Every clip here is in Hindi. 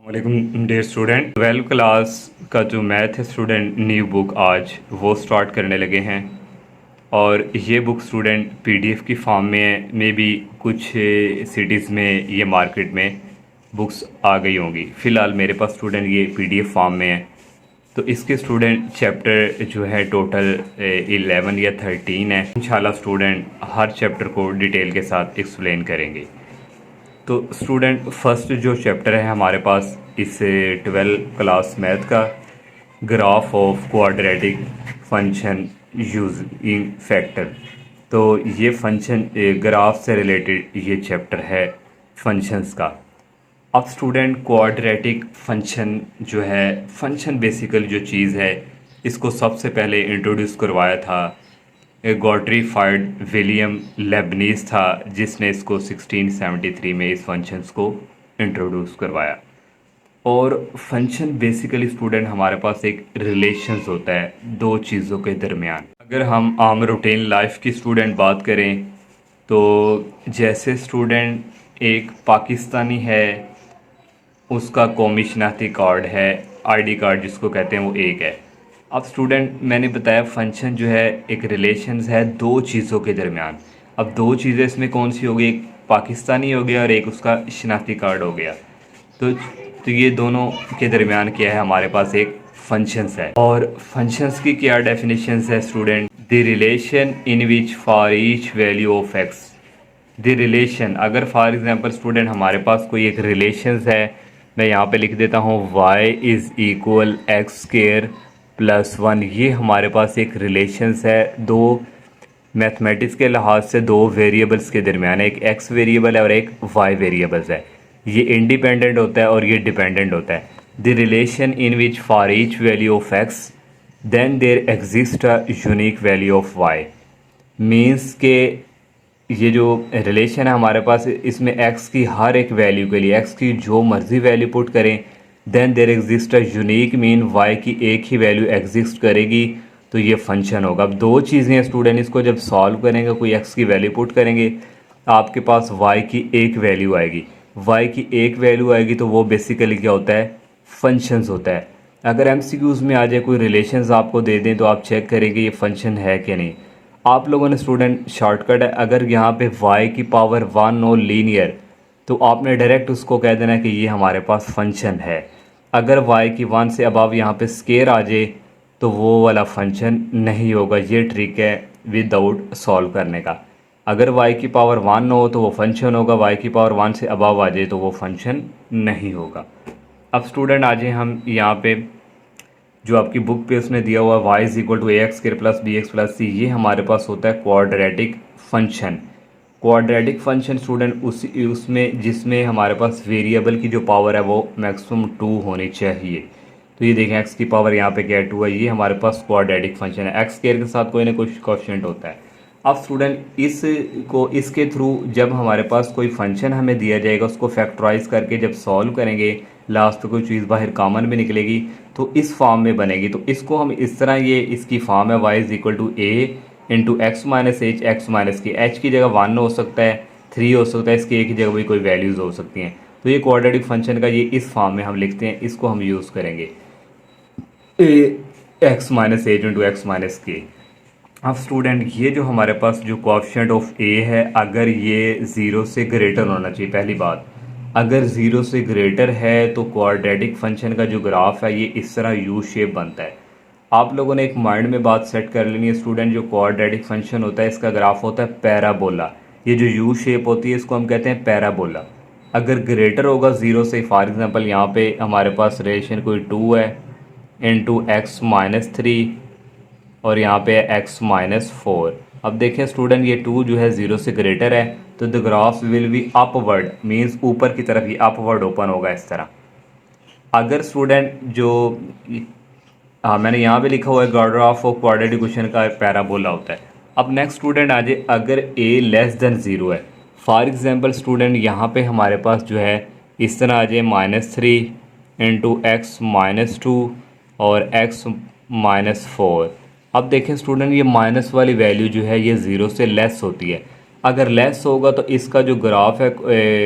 वालेकुम डियर स्टूडेंट, 12th क्लास का जो मैथ है स्टूडेंट, न्यू बुक आज वो स्टार्ट करने लगे हैं। और ये बुक स्टूडेंट पीडीएफ की फॉर्म में है। मे बी कुछ सिटीज़ में ये मार्केट में बुक्स आ गई होंगी। फ़िलहाल मेरे पास स्टूडेंट ये पीडीएफ फॉर्म में है। तो इसके स्टूडेंट चैप्टर जो है टोटल 11 या 13 है। इंशाल्लाह स्टूडेंट हर चैप्टर को डिटेल के साथ एक्सप्लेन करेंगे। तो स्टूडेंट फर्स्ट जो चैप्टर है हमारे पास इस 12th क्लास मैथ का, graph of quadratic function using factor. तो ये फंक्शन ग्राफ से रिलेटेड ये चैप्टर है फंक्शंस का। अब स्टूडेंट क्वाड्रेटिक फंक्शन जो है, फंक्शन बेसिकली जो चीज़ है, इसको सबसे पहले इंट्रोड्यूस करवाया था गॉटफ्रीड विलियम लेबनीज था, जिसने इसको 1673 में इस फंक्शंस को इंट्रोड्यूस करवाया। और फंक्शन बेसिकली स्टूडेंट हमारे पास एक रिलेशंस होता है दो चीज़ों के दरमियान। अगर हम आम रूटीन लाइफ की स्टूडेंट बात करें तो जैसे स्टूडेंट एक पाकिस्तानी है, उसका कौमी शनाख्ती कार्ड है, आईडी कार्ड जिसको कहते हैं, वो एक है। अब स्टूडेंट मैंने बताया फंक्शन जो है एक रिलेशंस है दो चीज़ों के दरमियान। अब दो चीज़ें इसमें कौन सी हो गई, एक पाकिस्तानी हो गया और एक उसका शनाख्ती कार्ड हो गया। तो ये दोनों के दरमियान क्या है, हमारे पास एक फंक्शंस है। और फंक्शंस की क्या डेफिनेशंस है student, the relation in which for each value of x. The relation, अगर फॉर एग्जांपल स्टूडेंट हमारे पास कोई एक रिलेशंस है, मैं यहाँ पे लिख देता हूँ y is equal x square plus 1। ये हमारे पास एक रिलेशंस है दो मैथमेटिक्स के लिहाज से दो वेरिएबल्स के दरमियान, एक x वेरिएबल है और एक y वेरिएबल्स है। ये इंडिपेंडेंट होता है और ये डिपेंडेंट होता है। The relation in which for each value of x then there exist a unique value of y। Means के ये जो रिलेशन है हमारे पास, इसमें x की हर एक वैल्यू के लिए x की जो मर्ज़ी वैल्यू पुट करें, then there exist a unique mean y की एक ही वैल्यू एग्जिस्ट करेगी, तो ये फंक्शन होगा। अब दो चीज़ें हैं स्टूडेंट, इसको जब सॉल्व करेंगे, कोई x की वैल्यू पुट करेंगे, आपके पास y की एक वैल्यू आएगी। y की एक वैल्यू आएगी तो वो बेसिकली क्या होता है, फंक्शंस होता है। अगर एमसीक्यूज़ में आ जाए कोई रिलेशंस आपको दे दें तो आप चेक करेंगे ये फंक्शन है कि नहीं। आप लोगों ने स्टूडेंट शॉर्टकट है, अगर यहाँ पे y की पावर 1 हो लीनियर, तो आपने डायरेक्ट उसको कह देना कि ये हमारे पास फंक्शन है। अगर y की 1 से अबव यहाँ पे स्केयर आ जाए तो वो वाला फंक्शन नहीं होगा। ये ट्रिक है विदाउट सॉल्व करने का। अगर y की पावर 1 हो तो वो फंक्शन होगा, y की पावर 1 से अबव आ जाए तो वो फंक्शन नहीं होगा। अब स्टूडेंट आ जाए हम यहाँ पे, जो आपकी बुक पे उसने दिया हुआ y is equal to A X square plus B X plus C, ये हमारे पास होता है quadratic function. Quadratic function student उसमें जिसमें हमारे पास वेरिएबल की जो पावर है वो मैक्सिमम 2 होनी चाहिए। तो ये देखें x की पावर यहाँ पे क्या है, 2 है। ये हमारे पास क्वाड्रेटिक फंक्शन है, एक्स स्क्वायर के साथ कोई ना कोई कोएफिशिएंट होता है। अब स्टूडेंट इसके थ्रू जब हमारे पास कोई फंक्शन हमें दिया जाएगा, उसको फैक्टराइज करके जब सॉल्व करेंगे, लास्ट तो कोई चीज़ बाहर कॉमन भी निकलेगी तो इस फॉर्म में बनेगी। तो इसको हम इस तरह, ये इसकी फॉर्म है y is equal to a into x minus h, x minus की एच की जगह 1 हो सकता है, 3 हो सकता है, इसकी एक की जगह भी कोई वैल्यूज़ हो सकती हैं। तो ये क्वाड्रेटिक फंक्शन का ये इस फॉर्म में हम लिखते हैं, इसको हम यूज़ करेंगे A X minus H into x minus K. अब स्टूडेंट ये जो हमारे पास जो कोएफिशिएंट ऑफ ए है, अगर ये 0 से ग्रेटर होना चाहिए। पहली बात, अगर 0 से ग्रेटर है तो क्वाड्रेटिक फंक्शन का जो ग्राफ है ये इस तरह यू शेप बनता है। आप लोगों ने एक माइंड में बात सेट कर लेनी है स्टूडेंट, जो क्वाड्रेटिक फंक्शन होता है इसका ग्राफ होता है पैराबोला। ये जो यू शेप होती है इसको हम कहते हैं पैराबोला। अगर ग्रेटर होगा 0 से, फॉर एग्जांपल यहाँ पे हमारे पास रिलेशन कोई 2 है इंटू एक्स माइनस 3 और यहाँ पे है एक्स माइनस 4। अब देखें स्टूडेंट, ये 2 जो है 0 से ग्रेटर है तो the graph will be upward, means ऊपर की तरफ ही अपवर्ड ओपन होगा इस तरह। अगर स्टूडेंट जो मैंने यहाँ पे लिखा हुआ है ग्राफ ऑफ क्वाड्रेटिक इक्वेशन का पैराबोला होता है। अब नेक्स्ट स्टूडेंट आ जाए, अगर a लेस देन 0 है, फॉर एग्जांपल स्टूडेंट यहाँ पे हमारे पास जो है इस तरह आ जाए -3 इंटू एक्स माइनस 2 और x माइनस 4। अब देखें स्टूडेंट, ये माइनस वाली वैल्यू जो है ये 0 से लेस होती है। अगर लेस होगा तो इसका जो ग्राफ है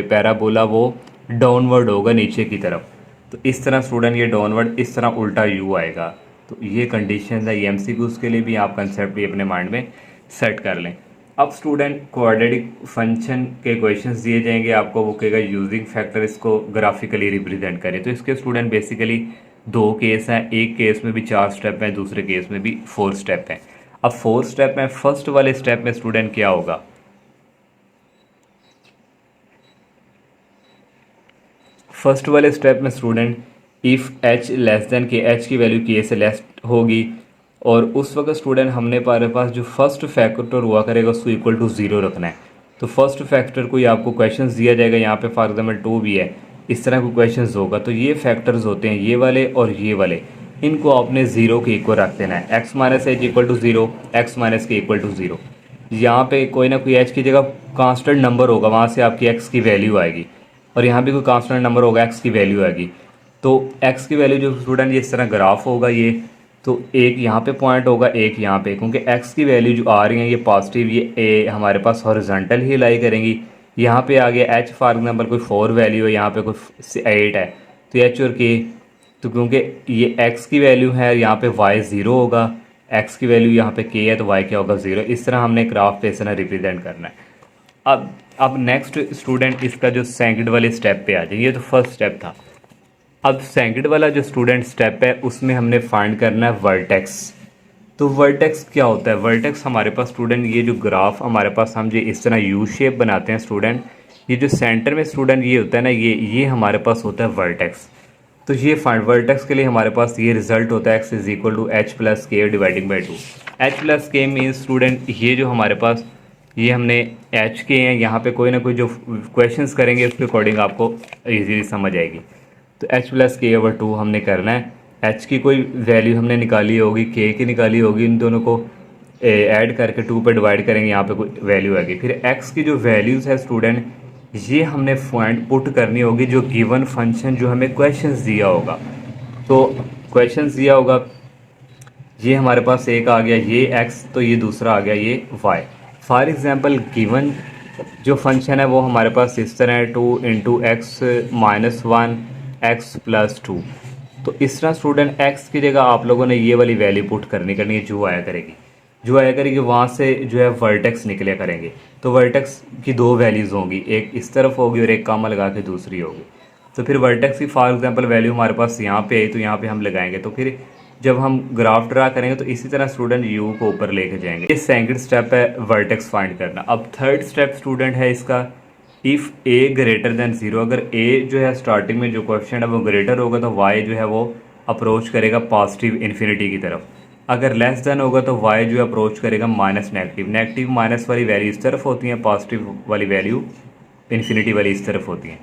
पैराबोला वो डाउनवर्ड होगा नीचे की तरफ। तो इस तरह स्टूडेंट ये डाउनवर्ड इस तरह उल्टा यू आएगा। तो ये कंडीशन है, ये एमसीक्यूज़ के लिए भी आप कंसेप्ट भी अपने माइंड में सेट कर लें। अब स्टूडेंट क्वाड्रेटिक फंक्शन के क्वेश्चंस दिए जाएंगे आपको, वो कहेगा यूजिंग फैक्टर इसको ग्राफिकली रिप्रेजेंट करें। तो इसके स्टूडेंट बेसिकली दो केस हैं, एक केस में भी 4 स्टेप हैं, दूसरे केस में भी 4 स्टेप हैं। अब 4 स्टेप में फर्स्ट वाले स्टेप में स्टूडेंट क्या होगा, फर्स्ट वाले स्टेप में student if H less than के, एच की वैल्यू के से लेस होगी, और उस वक्त स्टूडेंट हमने हमारे पास जो फर्स्ट फैक्टर हुआ करेगा उसको इक्वल टू 0 रखना है। तो फर्स्ट फैक्टर को आपको क्वेश्चंस दिया जाएगा, यहाँ पे फॉर एग्जाम्पल 2 भी है, इस तरह को क्वेश्चंस होगा। तो ये फैक्टर्स होते हैं ये वाले और ये वाले, इनको आपने 0 के इक्वल रख देना है। X minus h equal to 0, x minus k equal to 0। यहाँ पे कोई ना कोई एच की जगह कांस्टेंट नंबर होगा, वहाँ से आपकी एक्स की वैल्यू आएगी, और यहाँ भी कोई कांस्टेंट नंबर होगा, एक्स की वैल्यू आएगी। तो एक्स की वैल्यू जो स्टूडेंट ये इस तरह ग्राफ होगा ये, तो एक यहाँ पे पॉइंट होगा, एक यहाँ पे, क्योंकि एक्स की वैल्यू जो आ रही है ये पॉजिटिव, ये ए हमारे पास हॉरिजॉन्टल ही लाई करेंगी। यहाँ पे आ गया एच फॉर एग्जाम्पल कोई 4 वैल्यू है, यहाँ पे कोई 8 है, तो एच और के, तो क्योंकि ये एक्स की वैल्यू है यहाँ पे वाई 0 होगा, एक्स की वैल्यू यहाँ पे के है तो वाई क्या होगा 0। इस तरह हमने ग्राफ पे इस तरह रिप्रेजेंट करना है। अब नेक्स्ट स्टूडेंट इसका जो सेकंड वाले स्टेप पे आ जाए, ये तो फर्स्ट स्टेप था। अब सेकंड वाला जो स्टूडेंट स्टेप है उसमें हमने फाइंड करना है वर्टेक्स। तो वर्टेक्स क्या होता है, वर्टेक्स हमारे पास स्टूडेंट ये जो ग्राफ हमारे पास हम जो इस तरह यू शेप बनाते हैं स्टूडेंट, ये जो सेंटर में स्टूडेंट ये होता है ना, ये हमारे पास होता है वर्टेक्स। तो ये फाइंड वर्टेक्स के लिए हमारे पास ये रिजल्ट होता है x is equal to h plus k dividing by 2। H plus k means student ये जो हमारे पास ये हमने एच के हैं, यहाँ पे कोई ना कोई जो क्वेश्चंस करेंगे उसके अकॉर्डिंग आपको इजीली समझ आएगी। तो एच प्लस के ओवर 2 हमने करना है, एच की कोई वैल्यू हमने निकाली होगी, के की निकाली होगी, इन दोनों को ऐड करके 2 पे डिवाइड करेंगे, यहाँ पे कोई वैल्यू आएगी। फिर एक्स की जो वैल्यूज़ है स्टूडेंट ये हमने पॉइंट पुट करनी होगी जो गिवन फंक्शन जो हमें क्वेश्चंस दिया होगा। तो क्वेश्चंस दिया होगा, ये हमारे पास एक आ गया ये एक्स, तो ये दूसरा आ गया ये वाई। फॉर एग्जांपल गिवन जो फंक्शन है वो हमारे पास इस तरह है 2 into x minus 1 x plus 2। तो इस तरह स्टूडेंट एक्स की जगह आप लोगों ने ये वाली वैल्यू पुट करनी है, जो आया करेगी वहाँ से जो है वर्टेक्स निकले करेंगे। तो वर्टेक्स की 2 वैल्यूज़ होंगी, एक इस तरफ होगी और एक कामा लगा के दूसरी होगी। तो फिर वर्टेक्स की फॉर एग्जांपल वैल्यू हमारे पास यहाँ पे आई, तो यहाँ पे हम लगाएंगे। तो फिर जब हम ग्राफ ड्रा करेंगे तो इसी तरह स्टूडेंट यू को ऊपर लेके जाएंगे। ये सेकंड स्टेप है वर्टेक्स फाइंड करना। अब थर्ड स्टेप स्टूडेंट है इसका इफ़ ए ग्रेटर देन 0। अगर ए जो है स्टार्टिंग में जो क्वेश्चन है वो ग्रेटर होगा तो वाई जो है वो अप्रोच करेगा पॉजिटिव इन्फिनिटी की तरफ। अगर लेस देन होगा तो वाई जो है अप्रोच करेगा माइनस नेगेटिव। नेगेटिव माइनस वाली वैल्यू इस तरफ होती हैं, पॉजिटिव वाली वैल्यू इन्फिनिटी वाली इस तरफ होती हैं।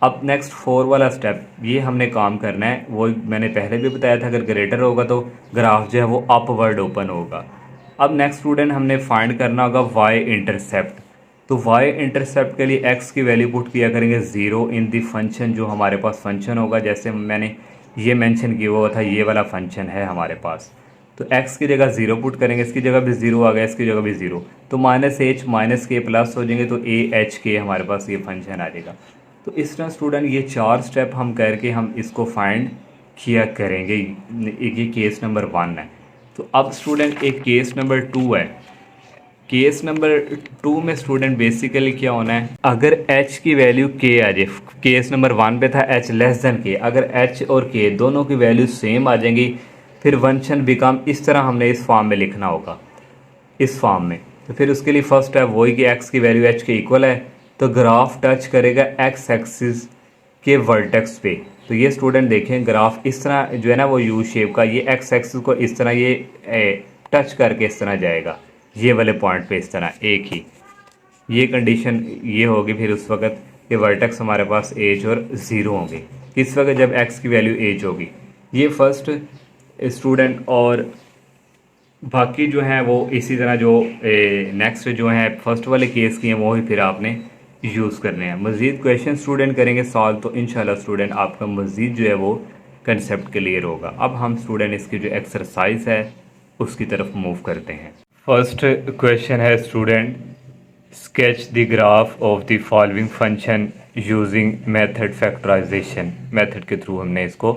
अब नेक्स्ट 4 वाला स्टेप ये हमने काम करना है, वो मैंने पहले भी बताया था, अगर ग्रेटर होगा तो ग्राफ जो है वो अपवर्ड ओपन होगा। अब नेक्स्ट स्टूडेंट हमने फाइंड करना होगा वाई इंटरसेप्ट। तो वाई इंटरसेप्ट के लिए एक्स की वैल्यू पुट किया करेंगे 0 इन दी फंक्शन जो हमारे पास फंक्शन होगा, जैसे मैंने ये मेंशन किया हुआ था, ये वाला फंक्शन है हमारे पास। तो एक्स की जगह 0 पुट करेंगे, इसकी जगह भी 0 आ गया, इसकी जगह भी 0, तो माइनस एच माइनस के प्लस हो जाएंगे, तो ए एच के हमारे पास ये फंक्शन आ जाएगा। तो इस तरह स्टूडेंट ये 4 स्टेप हम करके हम इसको फाइंड किया करेंगे। ये केस नंबर 1 है। तो अब स्टूडेंट एक केस नंबर 2 है। केस नंबर 2 में स्टूडेंट बेसिकली क्या होना है, अगर h की वैल्यू k आ जाए, केस नंबर 1 पे था h लेस देन k, अगर h और k दोनों की वैल्यू सेम आ जाएंगी फिर फंक्शन बिकम इस तरह हमने इस फॉर्म में लिखना होगा, इस फॉर्म में। तो फिर उसके लिए फर्स्ट है वही कि x की वैल्यू h के इक्वल है, तो ग्राफ टच करेगा x एक्सिस के वर्टेक्स पे। तो ये स्टूडेंट देखें ग्राफ इस तरह जो है ना वो यू शेप का, ये x एक्सिस को इस तरह ये टच करके इस तरह जाएगा, ये वाले पॉइंट पे इस तरह एक ही ये कंडीशन ये होगी। फिर उस वक्त ये वर्टेक्स हमारे पास एज और 0 होंगे, किस वक्त जब x की वैल्यू एज होगी। ये फर्स्ट स्टूडेंट, और बाकी जो हैं वो इसी तरह जो नेक्स्ट जो हैं फर्स्ट वाले केस की हैं वो ही फिर आपने यूज़ करने हैं। मज़ीद क्वेश्चन स्टूडेंट करेंगे सॉल्व, तो इंशाल्लाह स्टूडेंट आपका मज़ीद जो है वो कंसेप्ट क्लियर होगा। अब हम स्टूडेंट इसकी जो एक्सरसाइज है उसकी तरफ मूव करते हैं। फर्स्ट क्वेश्चन है student sketch the graph of the following function using method factorization. Method के थ्रू हमने इसको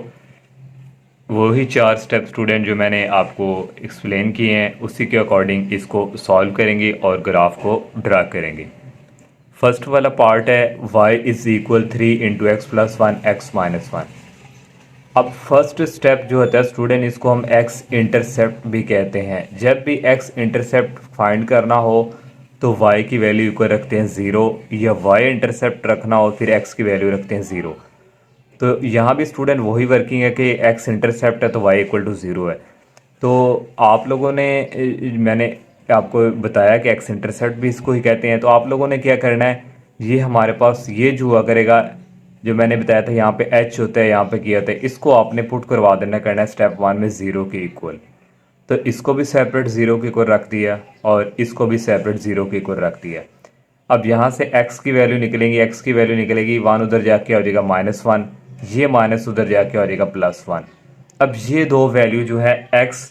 वही 4 स्टेप स्टूडेंट जो मैंने आपको एक्सप्लेन किए हैं उसी के अकॉर्डिंग इसको सॉल्व करेंगे और ग्राफ को ड्रा करेंगे। फर्स्ट वाला पार्ट है y is equal 3 into x plus one x minus one. अब फर्स्ट स्टेप जो होता है स्टूडेंट इसको हम x इंटरसेप्ट भी कहते हैं। जब भी x इंटरसेप्ट फाइंड करना हो तो y की वैल्यू को रखते हैं 0, या y इंटरसेप्ट रखना हो फिर x की वैल्यू रखते हैं 0। तो यहाँ भी स्टूडेंट वही वर्किंग है कि x इंटरसेप्ट है तो y इक्वल टू 0 है। तो आप लोगों ने मैंने आपको बताया कि x इंटरसेप्ट भी इसको ही कहते हैं। तो आप लोगों ने क्या करना है, ये हमारे पास ये जो हुआ करेगा जो मैंने बताया था यहाँ पे h होता है, यहाँ पे किया था, इसको आपने पुट करवा देना करना है स्टेप 1 में 0 के इक्वल। तो इसको भी सेपरेट 0 के इक्वल रख दिया और इसको भी सेपरेट 0 के इक्वल रख दिया। अब यहाँ से x की वैल्यू निकलेंगी, x की वैल्यू निकलेगी 1 उधर जाके हो जाएगा -1, ये माइनस उधर जाके हो जाएगा +1। अब ये दो वैल्यू जो है x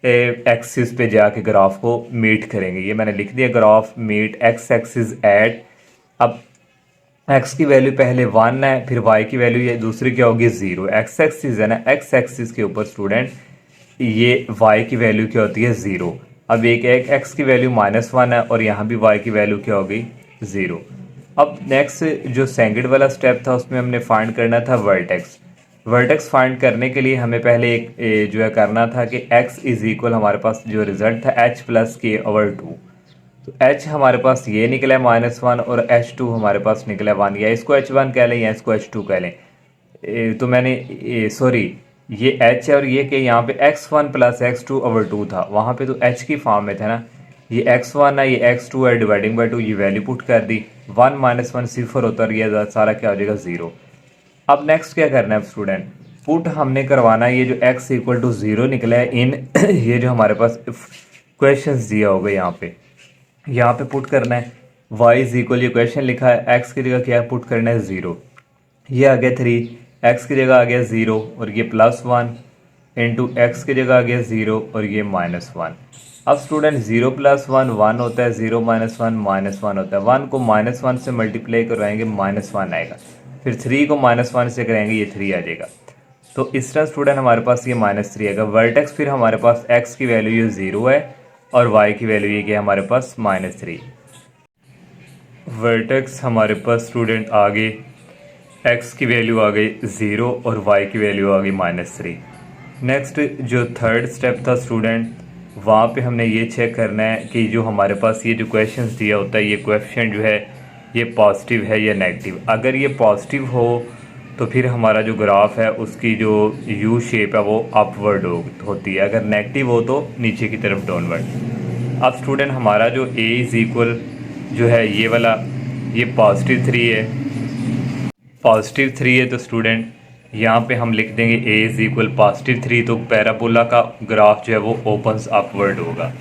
एक्सिस पे जाके ग्राफ को मीट करेंगे। ये मैंने लिख दिया graph meet x axis at. अब x की वैल्यू पहले 1 है, फिर y की वैल्यू ये दूसरी क्या होगी 0। x एक्सिस है ना, x एक्सिस के ऊपर स्टूडेंट ये y की वैल्यू क्या होती है 0। अब एक x की वैल्यू -1 है और यहाँ भी y की वैल्यू क्या होगी 0। अब नेक्स्ट जो सेकंड वाला स्टेप था उसमें हमने फाइंड करना था वर्टेक्स। वर्टेक्स फाइंड करने के लिए हमें पहले एक जो है करना था कि x इज इक्वल हमारे पास जो रिजल्ट था h प्लस k/2। तो h हमारे पास ये निकला है -1 और h2 हमारे पास निकला है 1, या इसको h1 कह लें या इसको h2 कह लें। तो मैंने सॉरी ये h है और ये कि यहाँ पे x1 प्लस x2/2 था, वहाँ पे तो h की फॉर्म में था ना। ये x1 है, ये x2 है, डिवाइडिंग बाई 2 ये वैल्यू पुट कर दी। 1 - 1 0 होता है, ये सारा क्या हो जाएगा 0। अब नेक्स्ट क्या करना है स्टूडेंट, पुट हमने करवाना है ये जो x इक्वल टू 0 निकला है इन ये जो हमारे पास क्वेश्चंस दिया होगा यहाँ पे पुट करना है। y इज इक्वल ये क्वेश्चन लिखा है, x की जगह क्या पुट करना है 0, ये आ गया 3, x की जगह आ गया 0 और ये +1 इंटू x की जगह आ गया 0 और ये -1। अब स्टूडेंट 0 + 1 1 होता है, 0 - 1 -1 होता है। 1 को -1 से मल्टीप्लाई करवाएंगे -1 आएगा, फिर 3 को -1 से करेंगे ये 3 आ जाएगा। तो इस तरह स्टूडेंट हमारे पास ये -3 आएगा। वर्टेक्स फिर हमारे पास x की वैल्यू ये 0 है और y की वैल्यू ये क्या हमारे पास -3। वर्टेक्स हमारे पास स्टूडेंट आगे x की वैल्यू आ गई 0 और y की वैल्यू आ गई -3। नेक्स्ट जो थर्ड स्टेप था स्टूडेंट, वहाँ पे हमने ये चेक करना है कि जो हमारे पास ये जो क्वेश्चंस दिया होता है ये कोएफिशिएंट जो है ये पॉजिटिव है या नेगेटिव। अगर ये पॉजिटिव हो तो फिर हमारा जो ग्राफ है उसकी जो यू शेप है वो अपवर्ड होती है, अगर नेगेटिव हो तो नीचे की तरफ डाउनवर्ड। अब स्टूडेंट हमारा जो a इज इक्वल जो है ये वाला ये +3 है, +3 है। तो स्टूडेंट यहाँ पे हम लिख देंगे a इज इक्वल +3, तो पैराबोला का ग्राफ जो है वो ओपन्स अपवर्ड होगा।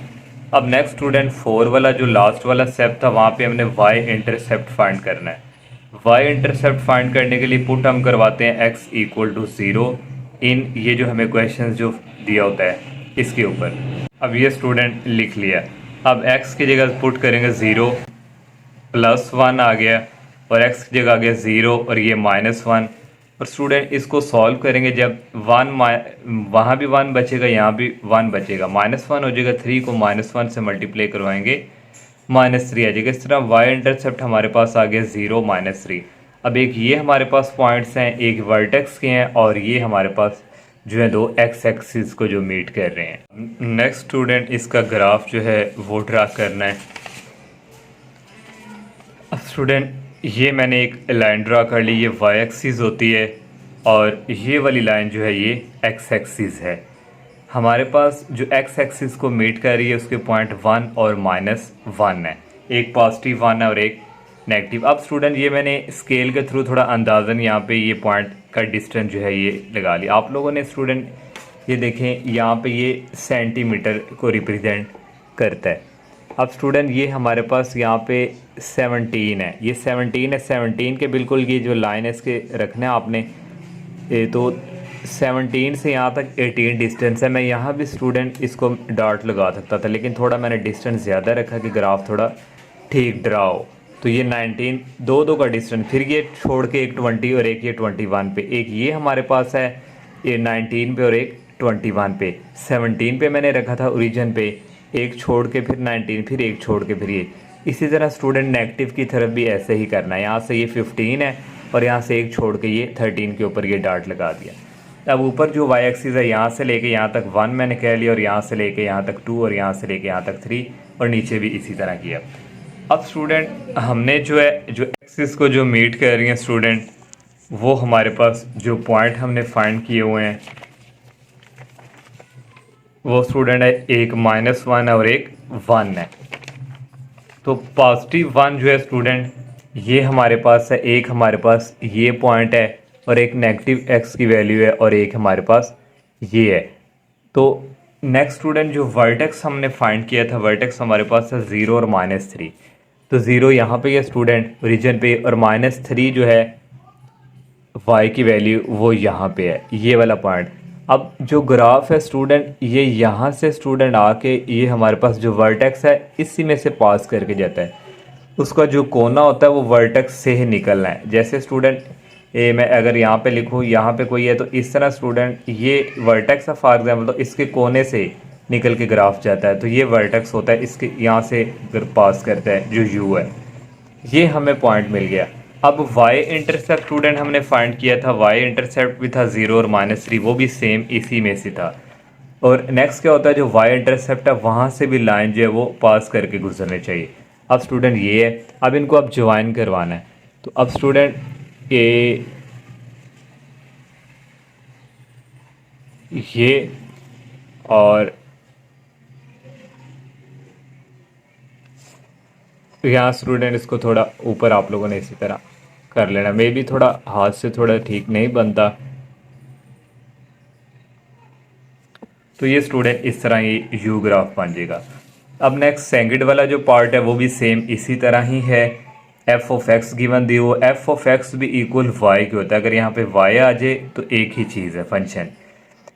अब नेक्स्ट स्टूडेंट 4 वाला जो लास्ट वाला स्टेप था वहाँ पे हमने y इंटरसेप्ट फाइंड करना है। y इंटरसेप्ट फाइंड करने के लिए पुट हम करवाते हैं x इक्वल टू 0 इन ये जो हमें क्वेश्चन जो दिया होता है इसके ऊपर। अब ये स्टूडेंट लिख लिया। अब x की जगह पुट करेंगे 0, +1 आ गया और x की जगह आ गया 0 और ये -1। और स्टूडेंट इसको सॉल्व करेंगे जब 1 वहाँ भी 1 बचेगा यहाँ भी 1 बचेगा, -1 हो जाएगा, 3 को -1 से मल्टीप्लाई करवाएंगे -3 आ जाएगा। इस तरह y इंटरसेप्ट हमारे पास आ गया 0 -3। अब एक ये हमारे पास पॉइंट्स हैं, एक वर्टेक्स के हैं और ये हमारे पास जो है दो x एक्सिस को जो मीट कर रहे हैं। नेक्स्ट स्टूडेंट इसका ग्राफ जो है वो ड्रा करना है। अब स्टूडेंट ये मैंने एक लाइन ड्रा कर ली, ये y एक्सिस होती है और ये वाली लाइन जो है ये x एक्सिस है। हमारे पास जो x एक्सिस को मीट कर रही है उसके पॉइंट 1 और -1 है, एक पॉजिटिव 1 है और एक नेगेटिव। अब स्टूडेंट ये मैंने स्केल के थ्रू थोड़ा अंदाज़न यहाँ पे ये पॉइंट का डिस्टेंस जो है ये लगा लिया। आप लोगों ने स्टूडेंट ये देखें यहाँ पे ये सेंटीमीटर को रिप्रेजेंट करता है। अब स्टूडेंट ये हमारे पास यहाँ पे 17 है, ये 17 है, 17 के बिल्कुल ये जो लाइन है इसके रखना है आपने। तो 17 से यहाँ तक 18 डिस्टेंस है। मैं यहाँ भी स्टूडेंट इसको डॉट लगा सकता था लेकिन थोड़ा मैंने डिस्टेंस ज़्यादा रखा कि ग्राफ थोड़ा ठीक ड्राओ। तो ये 19 दो दो का डिस्टेंस, फिर ये छोड़ के एक 20 और एक ये 21 पे, एक ये हमारे पास है ये 19 पे और एक 21 पे। 17 पे मैंने रखा था ओरिजिन पे, एक छोड़ के फिर 19, फिर एक छोड़ के फिर ये। इसी तरह स्टूडेंट नेगेटिव की तरफ भी ऐसे ही करना है। यहाँ से ये 15 है और यहाँ से एक छोड़ के ये 13 के ऊपर ये डार्ट लगा दिया। अब ऊपर जो वाई एक्सिस है यहाँ से लेके यहाँ तक 1 मैंने कह लिया, और यहाँ से लेके यहाँ तक 2, और यहाँ से लेके यहाँ तक 3, और नीचे भी इसी तरह किया। अब स्टूडेंट हमने जो है जो एक्सिस को जो मीट कर रही हैं स्टूडेंट, वो हमारे पास जो पॉइंट हमने फाइंड किए हुए हैं वो स्टूडेंट है एक -1 और एक 1 है। तो +1 जो है स्टूडेंट ये हमारे पास है, एक हमारे पास ये पॉइंट है और एक नेगेटिव x की वैल्यू है और एक हमारे पास ये है। तो नेक्स्ट स्टूडेंट जो वर्टेक्स हमने फाइंड किया था, वर्टेक्स हमारे पास है 0 और -3। तो 0 यहाँ पे है स्टूडेंट ओरिजिन पे, और -3 जो है y की वैल्यू वो यहाँ पे है, ये वाला पॉइंट। अब जो ग्राफ है स्टूडेंट ये यहाँ से स्टूडेंट आके ये हमारे पास जो वर्टेक्स है इसी में से पास करके जाता है। उसका जो कोना होता है वो वर्टेक्स से ही निकलना है। जैसे स्टूडेंट ये मैं अगर यहाँ पे लिखूँ, यहाँ पे कोई है तो इस तरह स्टूडेंट ये वर्टेक्स है फॉर एग्जाम्पल, तो इसके कोने से निकल के ग्राफ जाता है, तो ये वर्टेक्स होता है, इसके यहाँ से पास करता है जो यू है। ये हमें पॉइंट मिल गया। अब y इंटरसेप्ट स्टूडेंट हमने फाइंड किया था, y इंटरसेप्ट भी था 0 और -3, वो भी सेम इसी में से था। और नेक्स्ट क्या होता है, जो y इंटरसेप्ट है वहाँ से भी लाइन जो है वो पास करके गुजरनी चाहिए। अब स्टूडेंट ये है, अब इनको अब ज्वाइन करवाना है। तो अब स्टूडेंट ये और यहाँ स्टूडेंट इसको थोड़ा ऊपर आप लोगों ने इसी तरह कर लेना, मे भी थोड़ा हाथ से थोड़ा ठीक नहीं बनता। तो ये स्टूडेंट इस तरह ये यू ग्राफ बन जाएगा। अब नेक्स्ट सेकंड वाला जो पार्ट है वो भी सेम इसी तरह ही है। F of x given the हो, एफ ऑफ एक्स भी इक्वल वाई के होता है। अगर यहाँ पे वाई आ जाए तो एक ही चीज़ है फंक्शन,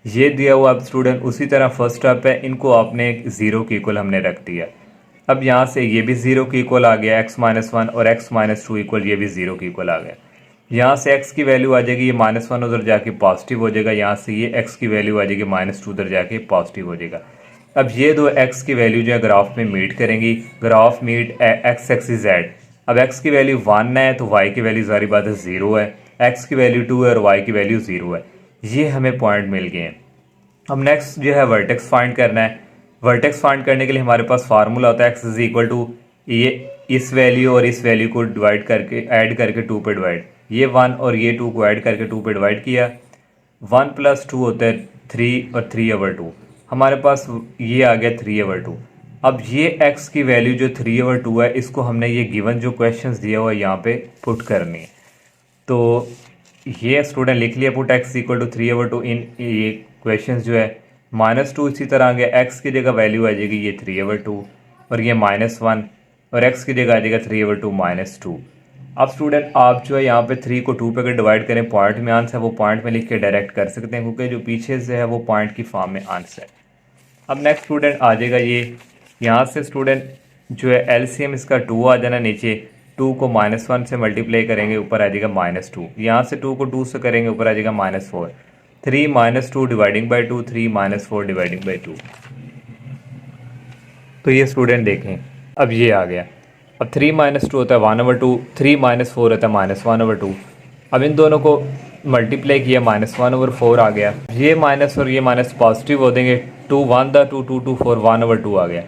ये दिया हुआ। अब स्टूडेंट उसी तरह फर्स्ट स्टेप है, इनको आपने 0 के इक्वल हमने रख दिया। अब यहाँ से ये भी 0 के इक्वल आ गया x-1, और x-2 इक्वल ये भी 0 के इक्वल आ गया। यहाँ से x की वैल्यू आ जाएगी, ये -1 उधर जाके पॉजिटिव हो जाएगा, यहाँ से ये x की वैल्यू आ जाएगी -2 उधर जाके पॉजिटिव हो जाएगा। अब ये दो x की वैल्यू जो है ग्राफ में मीट करेंगी, graph meet x axis z। अब x की वैल्यू 1 है तो y की वैल्यू सारी बात है 0 है, x की वैल्यू 2 है और y की वैल्यू 0 है। ये हमें पॉइंट मिल गए हैं। अब नेक्स्ट जो है वर्टेक्स फाइंड करना है। वर्टेक्स फाइंड करने के लिए हमारे पास फार्मूला होता है x इज इक्वल टू ये इस वैल्यू और इस वैल्यू को डिवाइड करके ऐड करके 2 पे डिवाइड, ये 1 और ये 2 को ऐड करके 2 पे डिवाइड किया। 1 + 2 होता है 3 और 3/2, हमारे पास ये आ गया 3/2। अब ये x की वैल्यू जो 3/2 है इसको हमने ये गिवन जो क्वेश्चंस दिया हुआ है यहाँ पे पुट करनी है। तो ये स्टूडेंट लिख लिया, पुट x इक्वल टू 3/2 इन ये क्वेश्चन जो है। -2 इसी तरह आ गया, x की जगह वैल्यू आ जाएगी ये 3/2 और ये -1, और x की जगह आ जाएगा 3/2 -2। अब स्टूडेंट आप जो है यहाँ पे 3 को 2 पे अगर डिवाइड करें पॉइंट में आंसर है, वो पॉइंट में लिख के डायरेक्ट कर सकते हैं क्योंकि जो पीछे से है वो पॉइंट की फॉर्म में आंसर है। अब नेक्स्ट स्टूडेंट आ जाएगा ये, यहाँ से स्टूडेंट जो है एलसीएम इसका 2 आ जाना नीचे, 2 को -1 से मल्टीप्लाई करेंगे ऊपर आ जाएगा -2, यहाँ से 2 को 2 से करेंगे ऊपर आ जाएगा -4, 3 -2 डिवाइडिंग बाई 2, 3 -4 डिवाइडिंग बाई 2। तो ये स्टूडेंट देखें अब ये आ गया। अब 3 -2 होता है 1/2, 3 -4 होता है -1/2। अब इन दोनों को मल्टीप्लाई किया, -1/4 आ गया। ये माइनस और ये माइनस पॉजिटिव हो देंगे, 2 1 2 2 2 4 1/2 आ गया।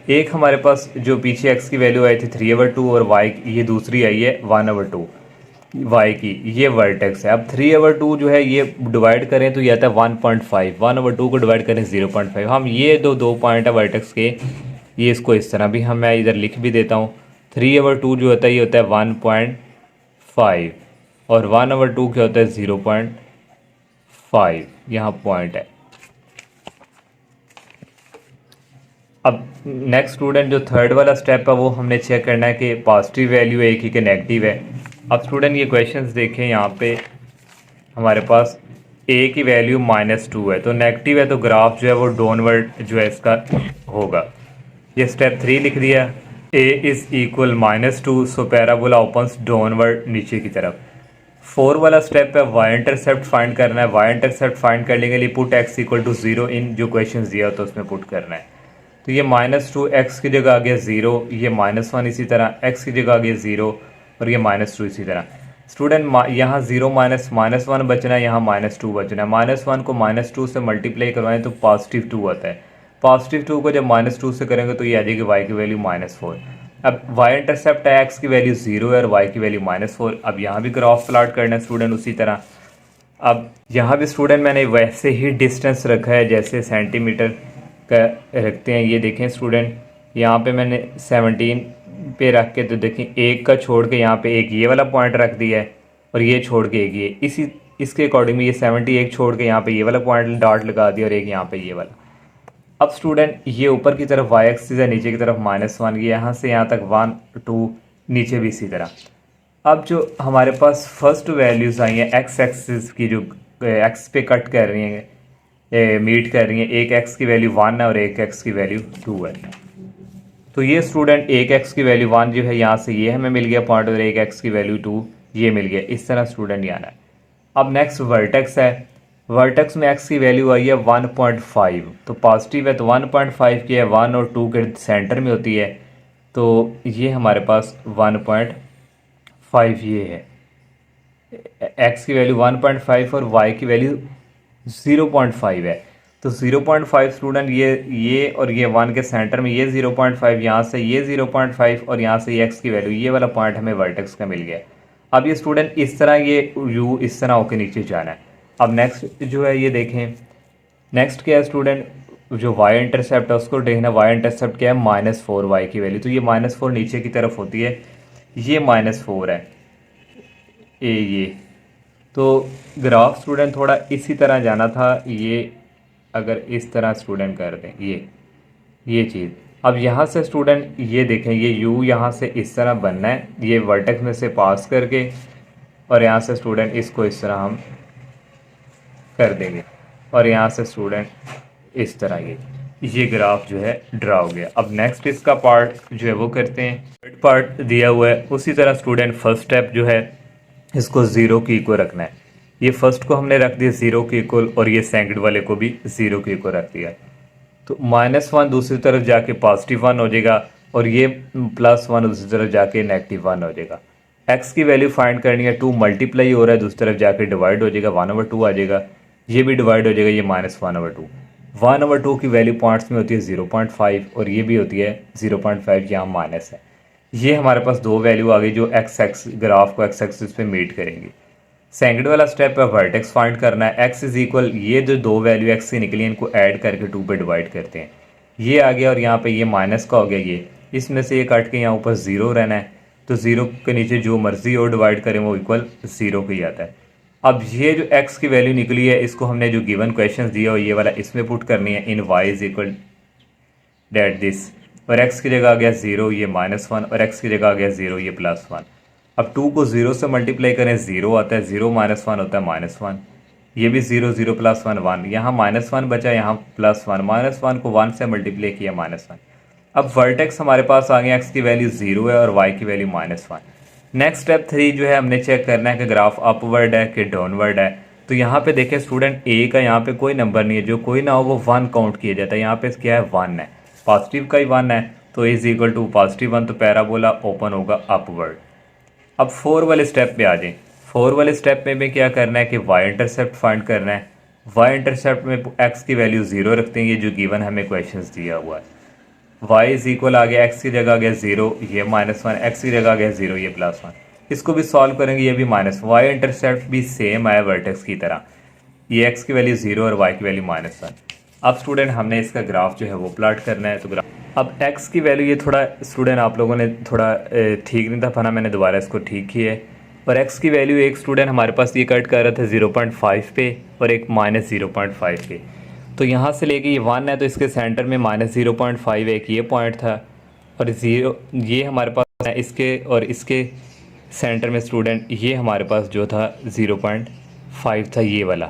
एक हमारे पास जो पीछे x की वैल्यू आई थी 3/2 और y ये दूसरी आई है 1/2 y की, ये वर्टेक्स है। अब 3/2 जो है ये डिवाइड करें तो ये आता है 1.5, 1/2 को डिवाइड करें 0.5। हम ये दो पॉइंट है वर्टेक्स के, ये इसको इस तरह भी हम मैं इधर लिख भी देता हूँ। 3/2 जो होता है ये होता है 1.5 और 1/2 क्या होता है 0.5, यहाँ पॉइंट है। अब नेक्स्ट स्टूडेंट जो थर्ड वाला स्टेप है वो हमने चेक करना है कि पॉजिटिव वैल्यू है एक ही कि नेगेटिव है। अब स्टूडेंट ये क्वेश्चंस देखें, यहाँ पे हमारे पास a की वैल्यू -2 है तो नेगेटिव है, तो ग्राफ जो है वो डाउनवर्ड जो है इसका होगा। ये स्टेप 3 लिख दिया। A is equal -2, so parabola opens downward नीचे की तरफ। 4 वाला स्टेप है वाई इंटरसेप्ट फाइंड करना है। वाई इंटरसेप्ट फाइंड करने के लिए पुट x इक्वल टू 0 इन जो क्वेश्चन दिया तो उसमें पुट करना है। तो ये -2 x की जगह आ गया 0, ये -1 इसी तरह x की जगह आ गया 0 और ये -2 इसी तरह। स्टूडेंट यहाँ 0 -1 बचना है, यहाँ -2 बचना है। -1 को -2 से मल्टीप्लाई करवाएं तो +2 आता है। +2 को जब -2 से करेंगे तो ये आ जाएगी y की वैल्यू -4। अब y इंटरसेप्ट है, x की वैल्यू 0 है और y की वैल्यू -4। अब यहाँ भी ग्राफ प्लॉट करना है स्टूडेंट उसी तरह। अब यहाँ भी स्टूडेंट मैंने वैसे ही डिस्टेंस रखा है जैसे सेंटीमीटर का रखते हैं। ये देखें स्टूडेंट, यहाँ पे मैंने 17 पे रख के, तो देखें एक का छोड़ के यहाँ पे एक ये वाला पॉइंट रख दिया है और ये छोड़ के एक ये, इसी इसके अकॉर्डिंग ये 71 छोड़ के यहाँ पे ये वाला पॉइंट डॉट लगा दिया और एक यहाँ पे ये वाला। अब स्टूडेंट ये ऊपर की तरफ वाई एक्सिस है, नीचे की तरफ -1, ये यहाँ से यहाँ तक 1 2, नीचे भी इसी तरह। अब जो हमारे पास फर्स्ट वैल्यूज़ आई हैं एक्स एक्सिस की, जो एक्स पे कट कर रही हैं, मीट कर रही हैं, एक एक्स की वैल्यू 1 है और एक एक्स की वैल्यू 2 है। तो ये स्टूडेंट एक एक्स की वैल्यू 1 जो है यहाँ से ये हमें मिल गया पॉइंट और एक एक्स की वैल्यू 2 ये मिल गया। इस तरह स्टूडेंट ये आना है। अब नेक्स्ट वर्टेक्स है। वर्टेक्स में एक्स की वैल्यू आई है 1.5, तो पॉजिटिव है तो 1.5 की है, 1 और 2 के सेंटर में होती है, तो ये हमारे पास 1.5 ये है। एक्स की वैल्यू 1.5 और वाई की वैल्यू 0.5 है, तो 0.5 स्टूडेंट ये और ये 1 के सेंटर में ये 0.5, यहाँ से ये 0.5 और यहाँ से ये एक्स की वैल्यू ये वाला पॉइंट हमें वर्टेक्स का मिल गया। अब ये स्टूडेंट इस तरह ये यू इस तरह होकर नीचे जाना है। अब नेक्स्ट जो है ये देखें, नेक्स्ट क्या है स्टूडेंट, जो वाई इंटरसेप्ट है उसको देखना। वाई इंटरसेप्ट क्या है, -4 वाई की वैल्यू, तो ये -4 नीचे की तरफ होती है, ये -4 है ये। तो ग्राफ स्टूडेंट थोड़ा इसी तरह जाना था, ये अगर इस तरह स्टूडेंट कर दें ये चीज़। अब यहाँ से स्टूडेंट ये देखें, ये यू यहाँ से इस तरह बनना है, ये वर्टेक्स में से पास करके, और यहाँ से स्टूडेंट इसको इस तरह हम कर देंगे और यहाँ से स्टूडेंट इस तरह ये ग्राफ जो है ड्रा हो गया। अब नेक्स्ट इसका पार्ट जो है वो करते हैं। थर्ड पार्ट दिया हुआ है उसी तरह स्टूडेंट फर्स्ट स्टेप जो है इसको 0 की इक्वल रखना है। ये फर्स्ट को हमने रख दिया 0 की इक्वल और ये सेकंड वाले को भी 0 की इक्वल रख दिया। तो -1 दूसरी तरफ जाके +1 हो जाएगा और ये +1 दूसरी तरफ जाके -1 हो जाएगा। x की वैल्यू फाइंड करनी है, 2 मल्टीप्लाई हो रहा है, दूसरी तरफ जाके डिवाइड हो जाएगा, 1/2 आ जाएगा, ये भी डिवाइड हो जाएगा, ये -1/2। 1/2 की वैल्यू पॉइंट्स में होती है 0.5 और ये भी होती है 0.5, यहाँ माइनस है। ये हमारे पास दो वैल्यू आ गई जो एक्स ग्राफ को एक्स एक्सिस पे मीट करेंगी। सेकंड वाला स्टेप है वर्टेक्स फाइंड करना है। x इज इक्वल, ये जो दो वैल्यू x की निकली इनको ऐड करके 2 पे डिवाइड करते हैं, ये आ गया और यहाँ पे ये माइनस का हो गया, ये इसमें से ये काट के यहाँ ऊपर 0 रहना है, तो 0 के नीचे जो मर्जी हो डिवाइड करें वो इक्वल 0 का ही आता है। अब ये जो x की वैल्यू निकली है इसको हमने जो गिवन क्वेश्चन दिया हो ये वाला इसमें पुट करनी है, in y is equal that this, और x की जगह आ गया 0 ये -1 और x की जगह आ गया 0 ये +1। अब 2 को 0 से मल्टीप्लाई करें 0 आता है, 0 -1 होता है -1, ये भी 0 0 +1 1, यहाँ -1 बचा, यहाँ +1, -1 को 1 से मल्टीप्लाई किया -1। अब वर्टेक्स हमारे पास आ गया, x की वैल्यू 0 है और y की वैल्यू -1। नेक्स्ट स्टेप 3 जो है हमने चेक करना है कि ग्राफ अपवर्ड है कि डाउनवर्ड है। तो यहाँ पे देखें स्टूडेंट a का यहाँ पे कोई नंबर नहीं है, जो कोई ना हो वो 1 काउंट किया जाता है, यहाँ पे क्या है 1 है, पॉजिटिव का ही 1 है, तो इज इक्वल टू +1, तो पैराबोला ओपन होगा अपवर्ड। अब 4 वाले स्टेप पे आ जाएं। 4 वाले स्टेप में भी क्या करना है कि y इंटरसेप्ट फाइंड करना है। y इंटरसेप्ट में x की वैल्यू 0 रखते हैं, ये जो गिवन हमें क्वेश्चंस दिया हुआ है। y इज इक्वल आ गया, x की जगह आ गया 0 ये -1, x की जगह आ गया 0 ये +1, इसको भी सॉल्व करेंगे, ये भी माइनस। y इंटरसेप्ट भी सेम आया वर्टेक्स की तरह, ये x की वैल्यू 0 और y की वैल्यू -1। अब स्टूडेंट हमने इसका ग्राफ जो है वो प्लॉट करना है। तो ग्राफ अब x की वैल्यू, ये थोड़ा स्टूडेंट आप लोगों ने थोड़ा ठीक नहीं था पढ़ा, मैंने दोबारा इसको ठीक किया है। और x की वैल्यू एक स्टूडेंट हमारे पास ये कट कर रहा था 0.5 पे और एक -0.5 पे, तो यहाँ से लेके ये 1 है तो इसके सेंटर में -0.5 एक ये पॉइंट था और 0 ये हमारे पास है, इसके और इसके सेंटर में स्टूडेंट ये हमारे पास जो था 0.5 था, ये वाला,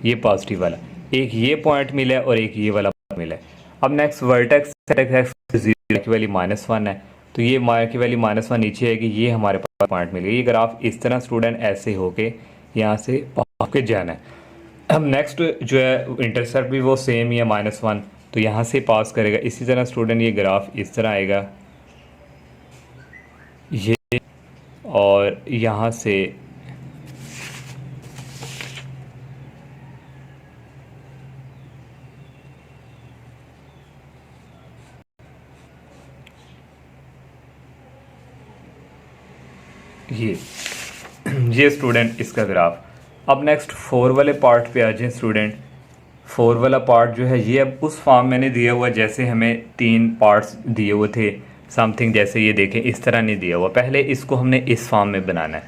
ये पॉजिटिव वाला, एक ये पॉइंट मिला है और एक ये वाला मिला है। अब नेक्स्ट वर्टेक्स 0 की वैल्यू -1 है, तो तो ये की वैल्यू -1 नीचे आएगी, ये हमारे पास पॉइंट मिलेगी। ये ग्राफ इस तरह स्टूडेंट ऐसे होके यहाँ से होके जाना है। अब नेक्स्ट जो है इंटरसेप्ट भी वो सेम ही है -1, तो यहाँ से पास करेगा। इसी तरह स्टूडेंट ये ग्राफ इस तरह आएगा ये, और यहाँ से ये स्टूडेंट इसका ग्राफ। अब नेक्स्ट 4 वाले पार्ट पे आ जाए स्टूडेंट। 4 वाला पार्ट जो है ये अब उस फॉर्म मैंने दिया हुआ, जैसे हमें 3 पार्ट्स दिए हुए थे समथिंग, जैसे ये देखें इस तरह नहीं दिया हुआ। पहले इसको हमने इस फॉर्म में बनाना है।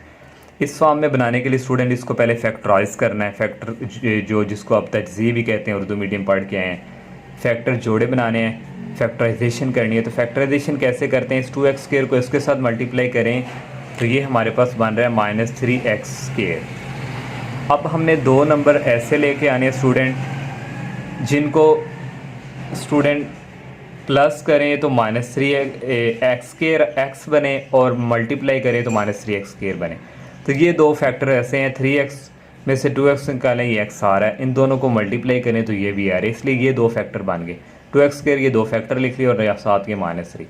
इस फॉर्म में बनाने के लिए स्टूडेंट इसको पहले फैक्टराइज करना है। फैक्टर जो जिसको अब तजज़िये भी कहते हैं, उर्दू मीडियम पढ़ के आए हैं। फैक्टर जोड़े बनाने हैं, फैक्टराइजेशन करनी है। तो फैक्टराइजेशन कैसे करते हैं, इस 2x² को इसके साथ मल्टीप्लाई करें तो ये हमारे पास बन रहा है -3x²। अब हमने 2 नंबर ऐसे लेके आने हैं स्टूडेंट जिनको स्टूडेंट प्लस करें तो -3x² x बने, और मल्टीप्लाई करें तो -3x² बने। तो ये 2 फैक्टर ऐसे हैं, 3x में से 2x निकालें, ये x आ रहा है, इन दोनों को मल्टीप्लाई करें तो ये भी आ रहा है, इसलिए ये 2 फैक्टर बन गए। 2x², ये 2 फैक्टर लिख लिए, और साथ ये -3।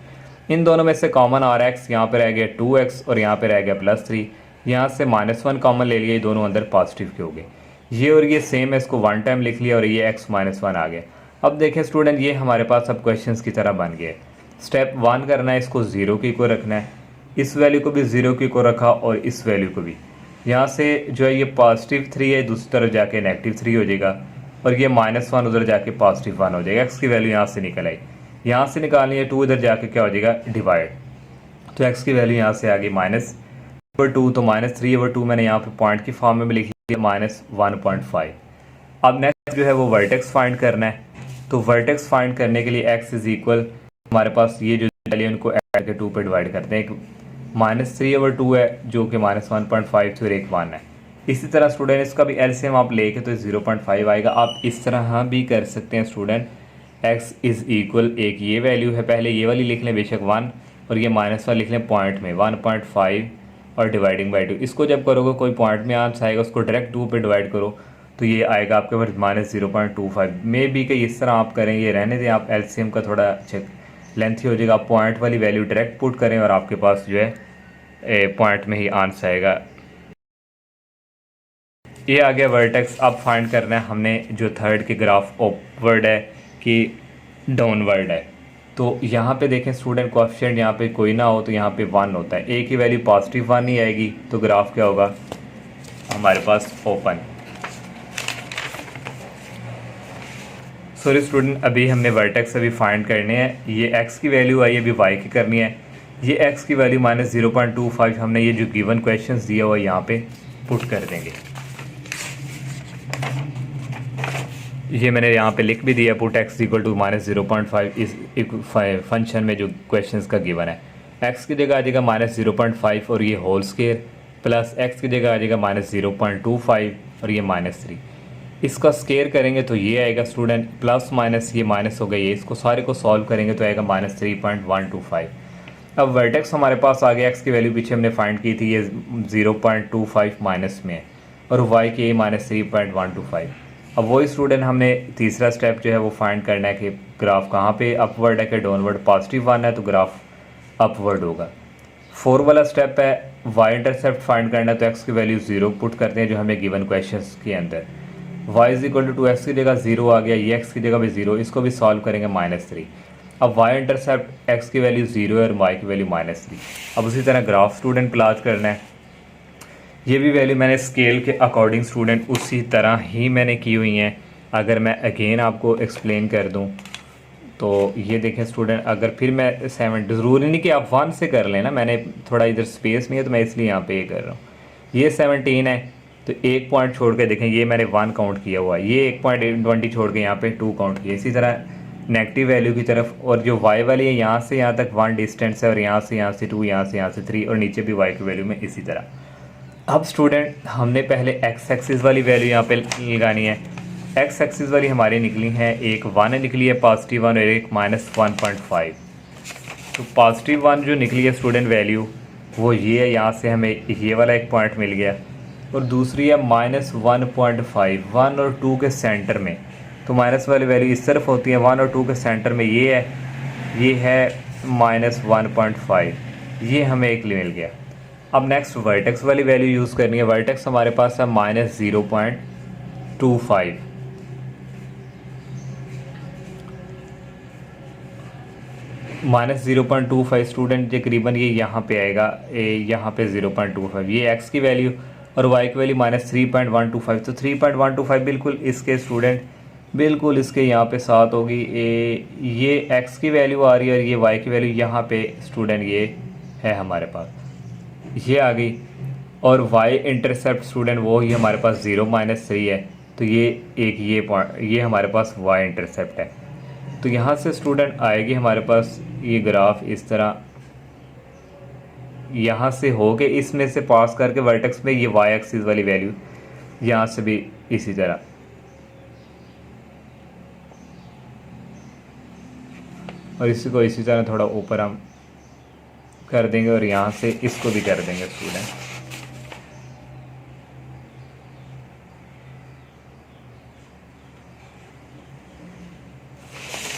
इन दोनों में से कॉमन आ रहा है x, यहाँ पर रह गया 2x और यहाँ पर रह गया +3। यहाँ से -1 कॉमन ले लिया, ये दोनों अंदर पॉजिटिव के हो गए। ये और ये सेम है, इसको 1 टाइम लिख लिया और ये x -1 आ गया। अब देखें स्टूडेंट, ये हमारे पास अब क्वेश्चंस की तरह बन गए। स्टेप 1 करना है, इसको 0 की को रखना है, इस वैल्यू को भी 0 की को रखा और इस वैल्यू को भी। यहाँ से जो है ये +3 है, दूसरी तरफ जाके -3 हो जाएगा, और ये -1 उधर जाके +1 हो जाएगा। x की वैल्यू यहाँ से निकल आई, यहाँ से निकालनी है 2, इधर जाके क्या हो जाएगा डिवाइड। तो x की वैल्यू यहाँ से आ गई -2, तो -3/2 मैंने यहाँ पे पॉइंट की फॉर्म में लिख लिया -1.5। अब नेक्स्ट जो है वो वर्टेक्स फाइंड करना है। तो वर्टेक्स फाइंड करने के लिए x इज इक्वल, हमारे पास ये जो वैल्यू उनको ऐड करके 2 पे डिवाइड करते हैं। एक -3/2 है जो कि -1.5 थी और एक 1 है। इसी तरह स्टूडेंट इसका भी एलसीएम आप लेके तो 0.5 आएगा। आप इस तरह भी कर सकते हैं स्टूडेंट, x इज इक्वल, एक ये वैल्यू है, पहले ये वाली लिख लें बेशक 1, और ये -1 लिख लें पॉइंट में 1.5 और डिवाइडिंग बाई 2। इसको जब करोगे कोई पॉइंट में आंसर आएगा, उसको डायरेक्ट 2 पे डिवाइड करो तो ये आएगा आपके पास -0.25। मे बी कि इस तरह आप करें, ये रहने दें, आप एलसीएम का थोड़ा चेक लेंथी हो जाएगा। आप पॉइंट वाली वैल्यू डायरेक्ट पुट करें और आपके पास जो है पॉइंट में ही आंसर आएगा। ये आ गया वर्टेक्स। अब फाइंड करना है हमने जो थर्ड के ग्राफ अपवर्ड है कि डाउनवर्ड है। तो यहाँ पे देखें स्टूडेंट, कोएफिशिएंट यहाँ पे कोई ना हो तो यहाँ पे 1 होता है, ए की वैल्यू +1 ही आएगी, तो ग्राफ क्या होगा हमारे पास ओपन। सॉरी स्टूडेंट, अभी हमने वर्टेक्स अभी फाइंड करने हैं। ये x की वैल्यू आई, अभी y की करनी है। ये x की वैल्यू -0.25 हमने ये जो गिवन क्वेश्चंस दिया हुआ यहाँ पे पुट कर देंगे। ये मैंने यहाँ पे लिख भी दिया, पुट x इक्वल टू -0.5 इस फंक्शन में जो क्वेश्चंस का गिवन है। x की जगह आ जाएगा -0.5 और ये होल स्केयर, प्लस x की जगह आ जाएगा -0.25 और ये -3। इसका स्केयर करेंगे तो ये आएगा स्टूडेंट, प्लस माइनस ये माइनस हो गई है, इसको सारे को सॉल्व करेंगे तो आएगा -3.125। अब वर्टेक्स हमारे पास आ गया, x की वैल्यू पीछे हमने फाइंड की थी, ये 0.25 माइनस में है, और y की -3.125। अब वही स्टूडेंट हमने तीसरा स्टेप जो है वो फाइंड करना है कि ग्राफ कहाँ पे अपवर्ड है कि डाउनवर्ड। +1 है तो ग्राफ अपवर्ड होगा। 4 वाला स्टेप है y इंटरसेप्ट फाइंड करना है, तो x की वैल्यू 0 पुट करते हैं जो हमें गिवन क्वेश्चंस के अंदर। y is equal to 2x की जगह 0 आ गया, ये x की जगह भी 0, इसको भी सॉल्व करेंगे -3। अब y इंटरसेप्ट x की वैल्यू 0 है और y की वैल्यू -3। अब उसी तरह ग्राफ स्टूडेंट प्लॉट करना है। ये भी वैल्यू मैंने स्केल के अकॉर्डिंग स्टूडेंट उसी तरह ही मैंने की हुई हैं। अगर मैं अगेन आपको एक्सप्लेन कर दूं तो ये देखें स्टूडेंट, अगर फिर मैं 7, ज़रूरी नहीं कि आप 1 से कर लें ना, मैंने थोड़ा इधर स्पेस नहीं है तो मैं इसलिए यहाँ पे ये कर रहा हूँ। ये 17 है तो एक पॉइंट छोड़ के देखें, ये मैंने 1 काउंट किया हुआ है, ये 1.20 छोड़ के यहाँ पे 2 काउंट किया। इसी तरह नेगेटिव वैल्यू की तरफ, और जो y वाली है यहाँ से यहाँ तक 1 डिस्टेंस है, और यहाँ से 2, यहाँ से 3, और नीचे भी y की वैल्यू में इसी तरह। अब स्टूडेंट हमने पहले x एक्सिस वाली वैल्यू यहाँ पे लगानी है। x एक्सिस वाली हमारी निकली है, एक 1 निकली है +1 और एक -1.5। तो पॉजिटिव 1 जो निकली है स्टूडेंट वैल्यू वो ये है, यहाँ से हमें ये वाला एक पॉइंट मिल गया। और दूसरी है -1.5, 1 और 2 के सेंटर में। तो माइनस वाली वैल्यू इस तरफ होती है, 1 और 2 के सेंटर में ये है -1.5, ये हमें एक मिल गया। अब नेक्स्ट वर्टेक्स वाली वैल्यू यूज़ करनी है। वर्टेक्स हमारे पास है -0.25, -0.25 स्टूडेंट तकरीबन ये यहाँ पे आएगा, यहाँ पे 0.25 ये x की वैल्यू और y की वैल्यू -3.125। तो 3.125 बिल्कुल इसके स्टूडेंट बिल्कुल इसके यहाँ पे साथ होगी। ये x की वैल्यू आ रही है और ये y की वैल्यू यहाँ पे स्टूडेंट ये है हमारे पास, ये आ गई। और y इंटरसेप्ट स्टूडेंट वो ही हमारे पास 0 -3 है। तो ये एक ये पॉइंट ये हमारे पास y इंटरसेप्ट है। तो यहाँ से स्टूडेंट आएगी हमारे पास ये ग्राफ इस तरह, यहाँ से होके इसमें से पास करके वर्टेक्स में ये y एक्सिस वाली वैल्यू, यहाँ से भी इसी तरह। और इसी को इसी तरह थोड़ा ऊपर हम कर देंगे और यहाँ से इसको भी कर देंगे स्टूडेंट।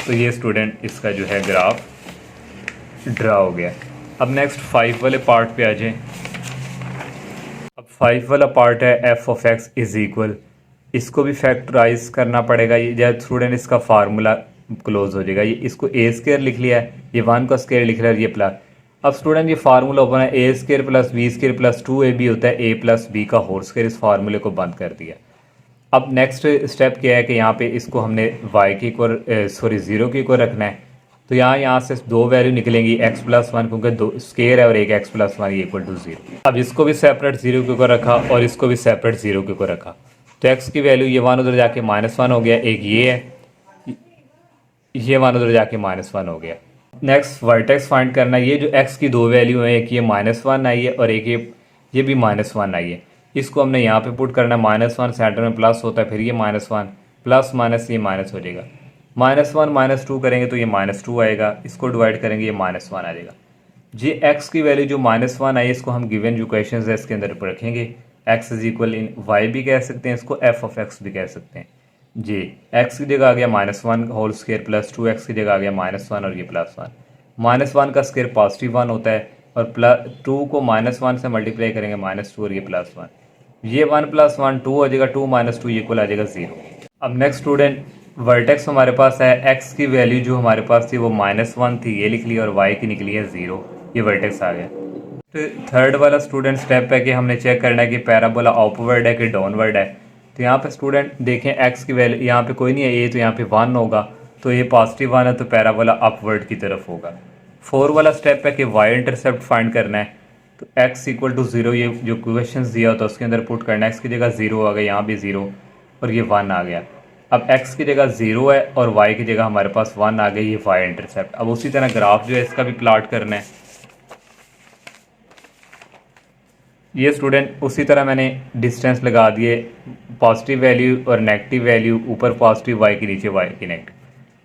तो ये स्टूडेंट इसका जो है ग्राफ ड्रा हो गया। अब नेक्स्ट 5 वाले पार्ट पे आ जाएं। अब 5 वाला पार्ट है f of x is equal, इसको भी फैक्टराइज करना पड़ेगा। ये जब स्टूडेंट इसका फार्मूला क्लोज हो जाएगा, ये इसको a स्क्वायर लिख लिया है, ये 1 का स्क्वायर लिख लिया है, ये प्लस। अब स्टूडेंट ये फार्मूला ओपन है, a square plus b square plus 2ab होता है a प्लस b का होल स्क्वायर। इस फार्मूले को बंद कर दिया। अब नेक्स्ट स्टेप क्या है कि यहाँ पे इसको हमने y की इक्वल 0 की इक्वल रखना है। तो यहाँ से दो वैल्यू निकलेंगी x प्लस 1, क्योंकि दो स्केयर है और एक x प्लस 1 इक्वल टू 0। अब इसको भी सेपरेट 0 के ऊपर रखा और इसको भी सेपरेट 0 के ऊपर रखा। तो x की वैल्यू ये 1 उधर जाके -1 हो गया, एक ये है, ये 1 उधर जाके -1 हो गया। नेक्स्ट वर्टेक्स फाइंड करना है। ये जो x की दो वैल्यू है, एक ये -1 आई है और एक ये भी -1 आई है। इसको हमने यहाँ पे पुट करना है, -1 सेंटर में प्लस होता है, फिर ये -1 प्लस माइनस ये माइनस हो जाएगा। -1 -2 करेंगे तो ये -2 आएगा, इसको डिवाइड करेंगे ये -1 आ जाएगा। जी x की वैल्यू जो -1 आई इसको हम गिवन जो क्वेश्चन है इसके अंदर रखेंगे। x is equal in y भी कह सकते हैं, इसको f ऑफ x भी कह सकते हैं। जी x की जगह आ गया -1 होल स्क्वायर प्लस 2x की जगह आ गया -1 और ये +1। -1 का स्क्वायर +1 होता है और +2 को -1 से मल्टीप्लाई करेंगे -2 और ये +1। ये 1 + 1 2 हो जाएगा, 2 - 2 इक्वल आ जाएगा 0। अब नेक्स्ट स्टूडेंट वर्टेक्स हमारे पास है, x की वैल्यू जो हमारे पास थी वो -1 थी, ये लिख ली, और y की निकली है 0, ये वर्टेक्स आ गया। तो थर्ड वाला स्टूडेंट स्टेप है कि हमने चेक करना है कि पैराबोला अपवर्ड है कि डाउनवर्ड है। तो यहाँ पे स्टूडेंट देखें x की वैल्यू यहाँ पे कोई नहीं है, तो यहाँ पे 1 होगा, तो ये +1 है, तो पैराबोला अपवर्ड की तरफ होगा। 4 वाला स्टेप है कि y इंटरसेप्ट फाइंड करना है। तो x = 0, ये जो क्वेश्चन दिया होता है उसके अंदर पुट करना है। x की जगह 0 आ गया, यहाँ भी 0 और ये 1 आ गया। अब x की जगह 0 है और y की जगह हमारे पास 1 आ गई, ये y इंटरसेप्ट। अब उसी तरह ग्राफ जो है इसका भी प्लाट करना है। ये स्टूडेंट उसी तरह मैंने डिस्टेंस लगा दिए, पॉजिटिव वैल्यू और नेगेटिव वैल्यू, ऊपर पॉजिटिव y के नीचे y की नेगेटिव।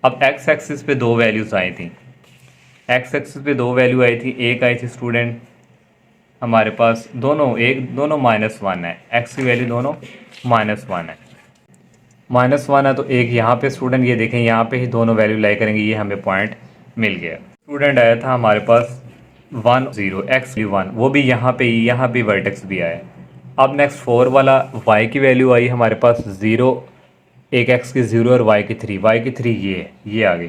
अब x एक्सिस पे दो वैल्यूज आई थी, x एक्सिस पे दो वैल्यू आई थी। एक आई थी स्टूडेंट हमारे पास दोनों -1 है, x की वैल्यू दोनों -1 है, -1 है। तो एक यहाँ पे स्टूडेंट ये देखें, यहाँ पे ही दोनों वैल्यू लाई करेंगे, ये हमें पॉइंट मिल गया। स्टूडेंट आया था हमारे पास 1 0 x 1, वो भी यहाँ पे वर्टेक्स भी आया। अब नेक्स्ट 4 वाला y की वैल्यू आई हमारे पास 0, एक x की 0 और y की 3 ये आ गई।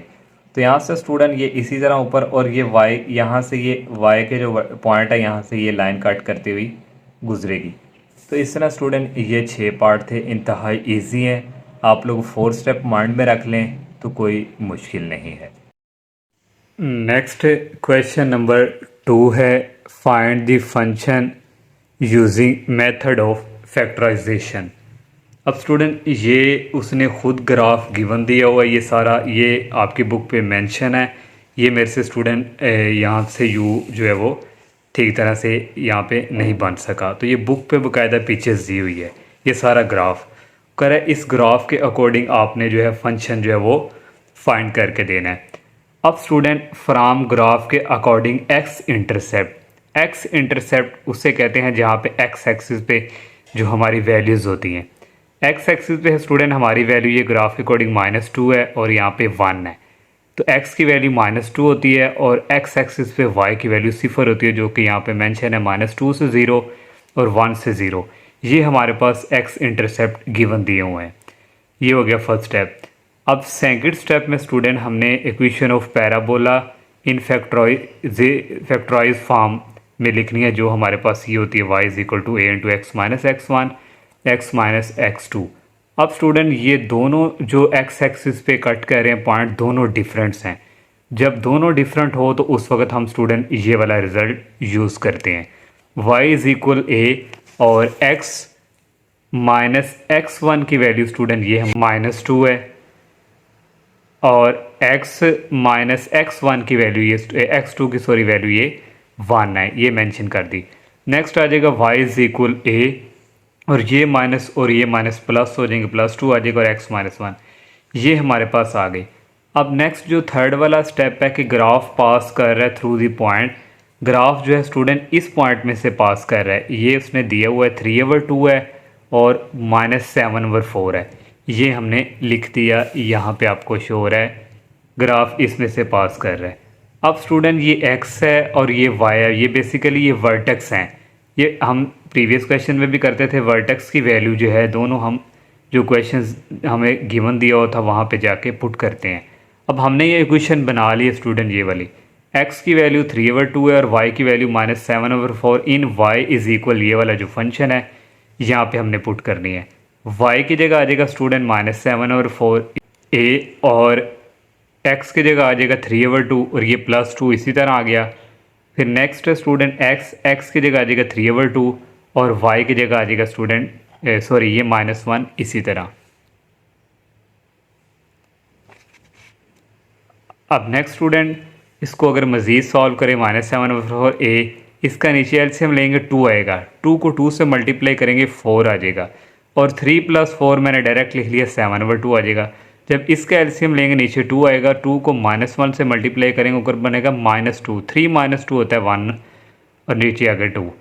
तो यहाँ से स्टूडेंट ये इसी तरह ऊपर, और ये y यहाँ से ये y के जो पॉइंट है यहाँ से ये लाइन कट करती हुई गुजरेगी। तो इस तरह स्टूडेंट ये 6 पार्ट थे, इंतहाई इजी हैं। आप लोग 4 स्टेप माइंड में रख लें तो कोई मुश्किल नहीं है। नेक्स्ट क्वेश्चन नंबर 2 है, find the function using method of factorization. अब स्टूडेंट ये उसने खुद ग्राफ गिवन दिया हुआ है, ये सारा ये आपकी बुक पे मेंशन है। ये मेरे से स्टूडेंट यहाँ से यू जो है वो ठीक तरह से यहाँ पे नहीं बन सका, तो ये बुक पे बाकायदा पिक्चर्स दी हुई है, ये सारा ग्राफ करे। इस ग्राफ के अकॉर्डिंग आपने जो है फंक्शन जो है वो फाइंड करके देना है। अब स्टूडेंट फ्रॉम ग्राफ के अकॉर्डिंग एक्स इंटरसेप्ट उसे कहते हैं जहाँ पे एक्स एक्सिस पे जो हमारी वैल्यूज़ होती हैं। एक्स एक्सिस पे स्टूडेंट हमारी वैल्यू ये ग्राफ के अकॉर्डिंग -2 है और यहाँ पे 1 है, तो x की वैल्यू -2 होती है और x एक्सिस पे y की वैल्यू 0 होती है, जो कि यहाँ पे मेंशन है -2 से 0 और 1 से 0। ये हमारे पास x इंटरसेप्ट गिवन दिए हुए हैं। ये हो गया फर्स्ट स्टेप। अब सेकंड स्टेप में स्टूडेंट हमने equation of parabola in factorize form में लिखनी है, जो हमारे पास ये होती है y = a × x - x1 x - x2। अब स्टूडेंट ये दोनों जो x एक्सिस पे कट कर रहे हैं पॉइंट, दोनों डिफरेंट्स हैं। जब दोनों डिफरेंट हो तो उस वक्त हम स्टूडेंट ये वाला रिजल्ट यूज़ करते हैं। y = a और x - x1 की वैल्यू स्टूडेंट ये -2 है और x - x1 की वैल्यू ये x2 की वैल्यू ये 1 है, ये मेंशन कर दी। नेक्स्ट आ जाएगा y = a और ये माइनस और ये माइनस प्लस हो जाएंगे, +2 आ जाएगा और x - 1 ये हमारे पास आ गई। अब नेक्स्ट जो थर्ड वाला स्टेप है कि ग्राफ पास कर रहा है थ्रू दी पॉइंट। ग्राफ जो है स्टूडेंट इस पॉइंट में से पास कर रहा है, ये उसने दिया हुआ है 3/2 है और -7/4 है, ये हमने लिख दिया। यहाँ पे आपको शो हो रहा है ग्राफ इसमें से पास कर रहा है। अब स्टूडेंट ये x है और ये y है, ये बेसिकली ये वर्टेक्स हैं। ये हम प्रीवियस क्वेश्चन में भी करते थे, वर्टेक्स की वैल्यू जो है दोनों हम जो क्वेश्चंस हमें गिवन दिया हुआ था वहाँ पे जाके पुट करते हैं। अब हमने ये इक्वेशन बना ली है स्टूडेंट, ये वाली x की वैल्यू 3/2 है और y की वैल्यू -7/4 इन y = ये वाला जो फंक्शन है यहाँ पे हमने पुट करनी है। y की जगह आ जाएगा स्टूडेंट -7/4 a और x की जगह आ जाएगा 3/2 और ये +2 इसी तरह आ गया। फिर नेक्स्ट है स्टूडेंट x की जगह आ जाएगा 3/2 और y की जगह आ जाएगा स्टूडेंट ये -1 इसी तरह। अब नेक्स्ट स्टूडेंट इसको अगर मज़ीद सॉल्व करें -7/4 a, इसका नीचे एलसीएम लेंगे 2 आएगा, 2 को 2 से मल्टीप्लाई करेंगे 4 आ जाएगा और 3 + 4 मैंने डायरेक्ट लिख लिया 7/2 आ जाएगा। जब इसका एलसीएम लेंगे नीचे 2 आएगा, 2 को -1 से मल्टीप्लाई करेंगे ऊपर बनेगा -2, 3 - 2 होता है 1 और नीचे आ गया 2।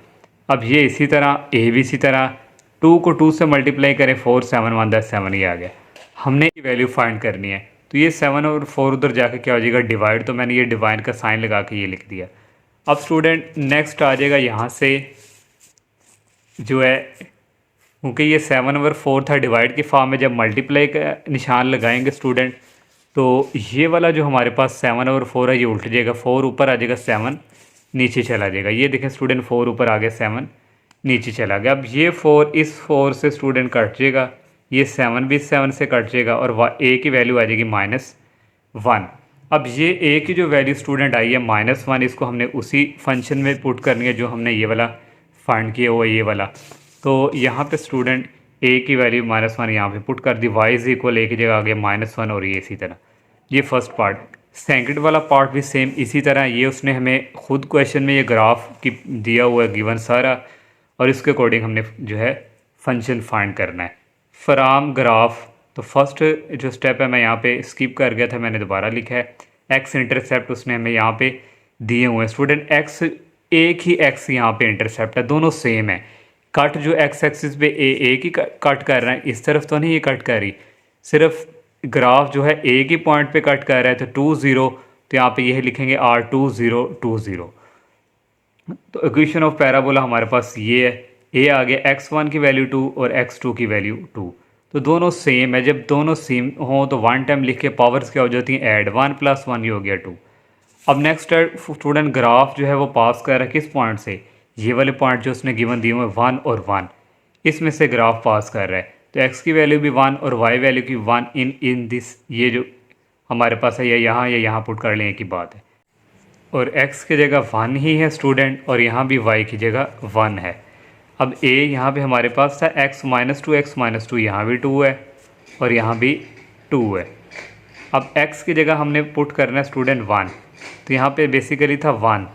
अब ये इसी तरह a भी इसी तरह 2 को 2 से मल्टीप्लाई करें 4 7 1 10 7 ये आ गया। हमने ये वैल्यू फाइंड करनी है, तो ये 7 और 4 उधर जाके क्या हो जाएगा डिवाइड, तो मैंने ये डिवाइड का साइन लगा के ये लिख दिया। अब स्टूडेंट नेक्स्ट आ जाएगा यहाँ से जो है, क्योंकि ये 7/4 था डिवाइड की फॉर्म में, जब मल्टीप्लाई का निशान लगाएंगे स्टूडेंट तो ये वाला जो हमारे पास 7/4 है ये उल्ट जाएगा, 4 ऊपर आ जाएगा 7 नीचे चला जाएगा। ये देखें स्टूडेंट 4 ऊपर आ गया 7 नीचे चला गया। अब ये 4 इस 4 से स्टूडेंट कट जाएगा, ये 7 भी 7 से कट जाएगा और a की वैल्यू आ जाएगी -1। अब ये a की जो वैल्यू स्टूडेंट आई है -1, इसको हमने उसी फंक्शन में पुट करनी है जो हमने ये वाला फाइंड किया हुआ ये वाला। तो यहाँ पे स्टूडेंट a की वैल्यू -1 यहाँ पे पुट कर दी, y = a की जगह आ गया -1 और ये इसी तरह। ये फर्स्ट पार्ट। सेकंड वाला पार्ट भी सेम इसी तरह, ये उसने हमें खुद क्वेश्चन में ये ग्राफ की दिया हुआ है गिवन सारा और इसके अकॉर्डिंग हमने जो है फंक्शन फाइंड करना है फ्रॉम ग्राफ। तो फर्स्ट जो स्टेप है मैं यहाँ पे स्किप कर गया था, मैंने दोबारा लिखा है। एक्स इंटरसेप्ट उसने हमें यहाँ पे दिए हुए हैं स्टूडेंट, एक्स एक ही एक्स यहाँ पे इंटरसेप्ट है, दोनों सेम है। कट जो एक्स एक्सिस पे एक ही कट कर रहा है, इस तरफ तो नहीं ये कट कर रही, सिर्फ ग्राफ जो है एक ही पॉइंट पे कट कर रहा है। तो 2 0, तो यहाँ पे यही लिखेंगे R2 0 2 0। तो इक्वेशन ऑफ पैराबोला हमारे पास ये है, a आ गया x1 की वैल्यू 2 और x2 की वैल्यू 2, तो दोनों सेम है। जब दोनों सेम हों तो वन टाइम लिख के पावर्स क्या हो जाती हैं ऐड, 1 + 1 ये हो गया 2। अब नेक्स्ट स्टूडेंट ग्राफ जो है वो पास कर रहा है किस पॉइंट से, ये वाले पॉइंट जो उसने गिवन दिए हुए 1 और 1, इसमें से ग्राफ पास कर रहा है। तो x की वैल्यू भी 1 और y वैल्यू की 1 इन दिस, ये जो हमारे पास है ये यहाँ या यहाँ पुट कर लें एक ही बात है। और x की जगह 1 ही है स्टूडेंट और यहाँ भी y की जगह 1 है। अब a यहाँ पे हमारे पास था x - 2 यहाँ भी 2 है और यहाँ भी 2 है। अब x की जगह हमने पुट करना है स्टूडेंट 1, तो यहाँ पे बेसिकली था 1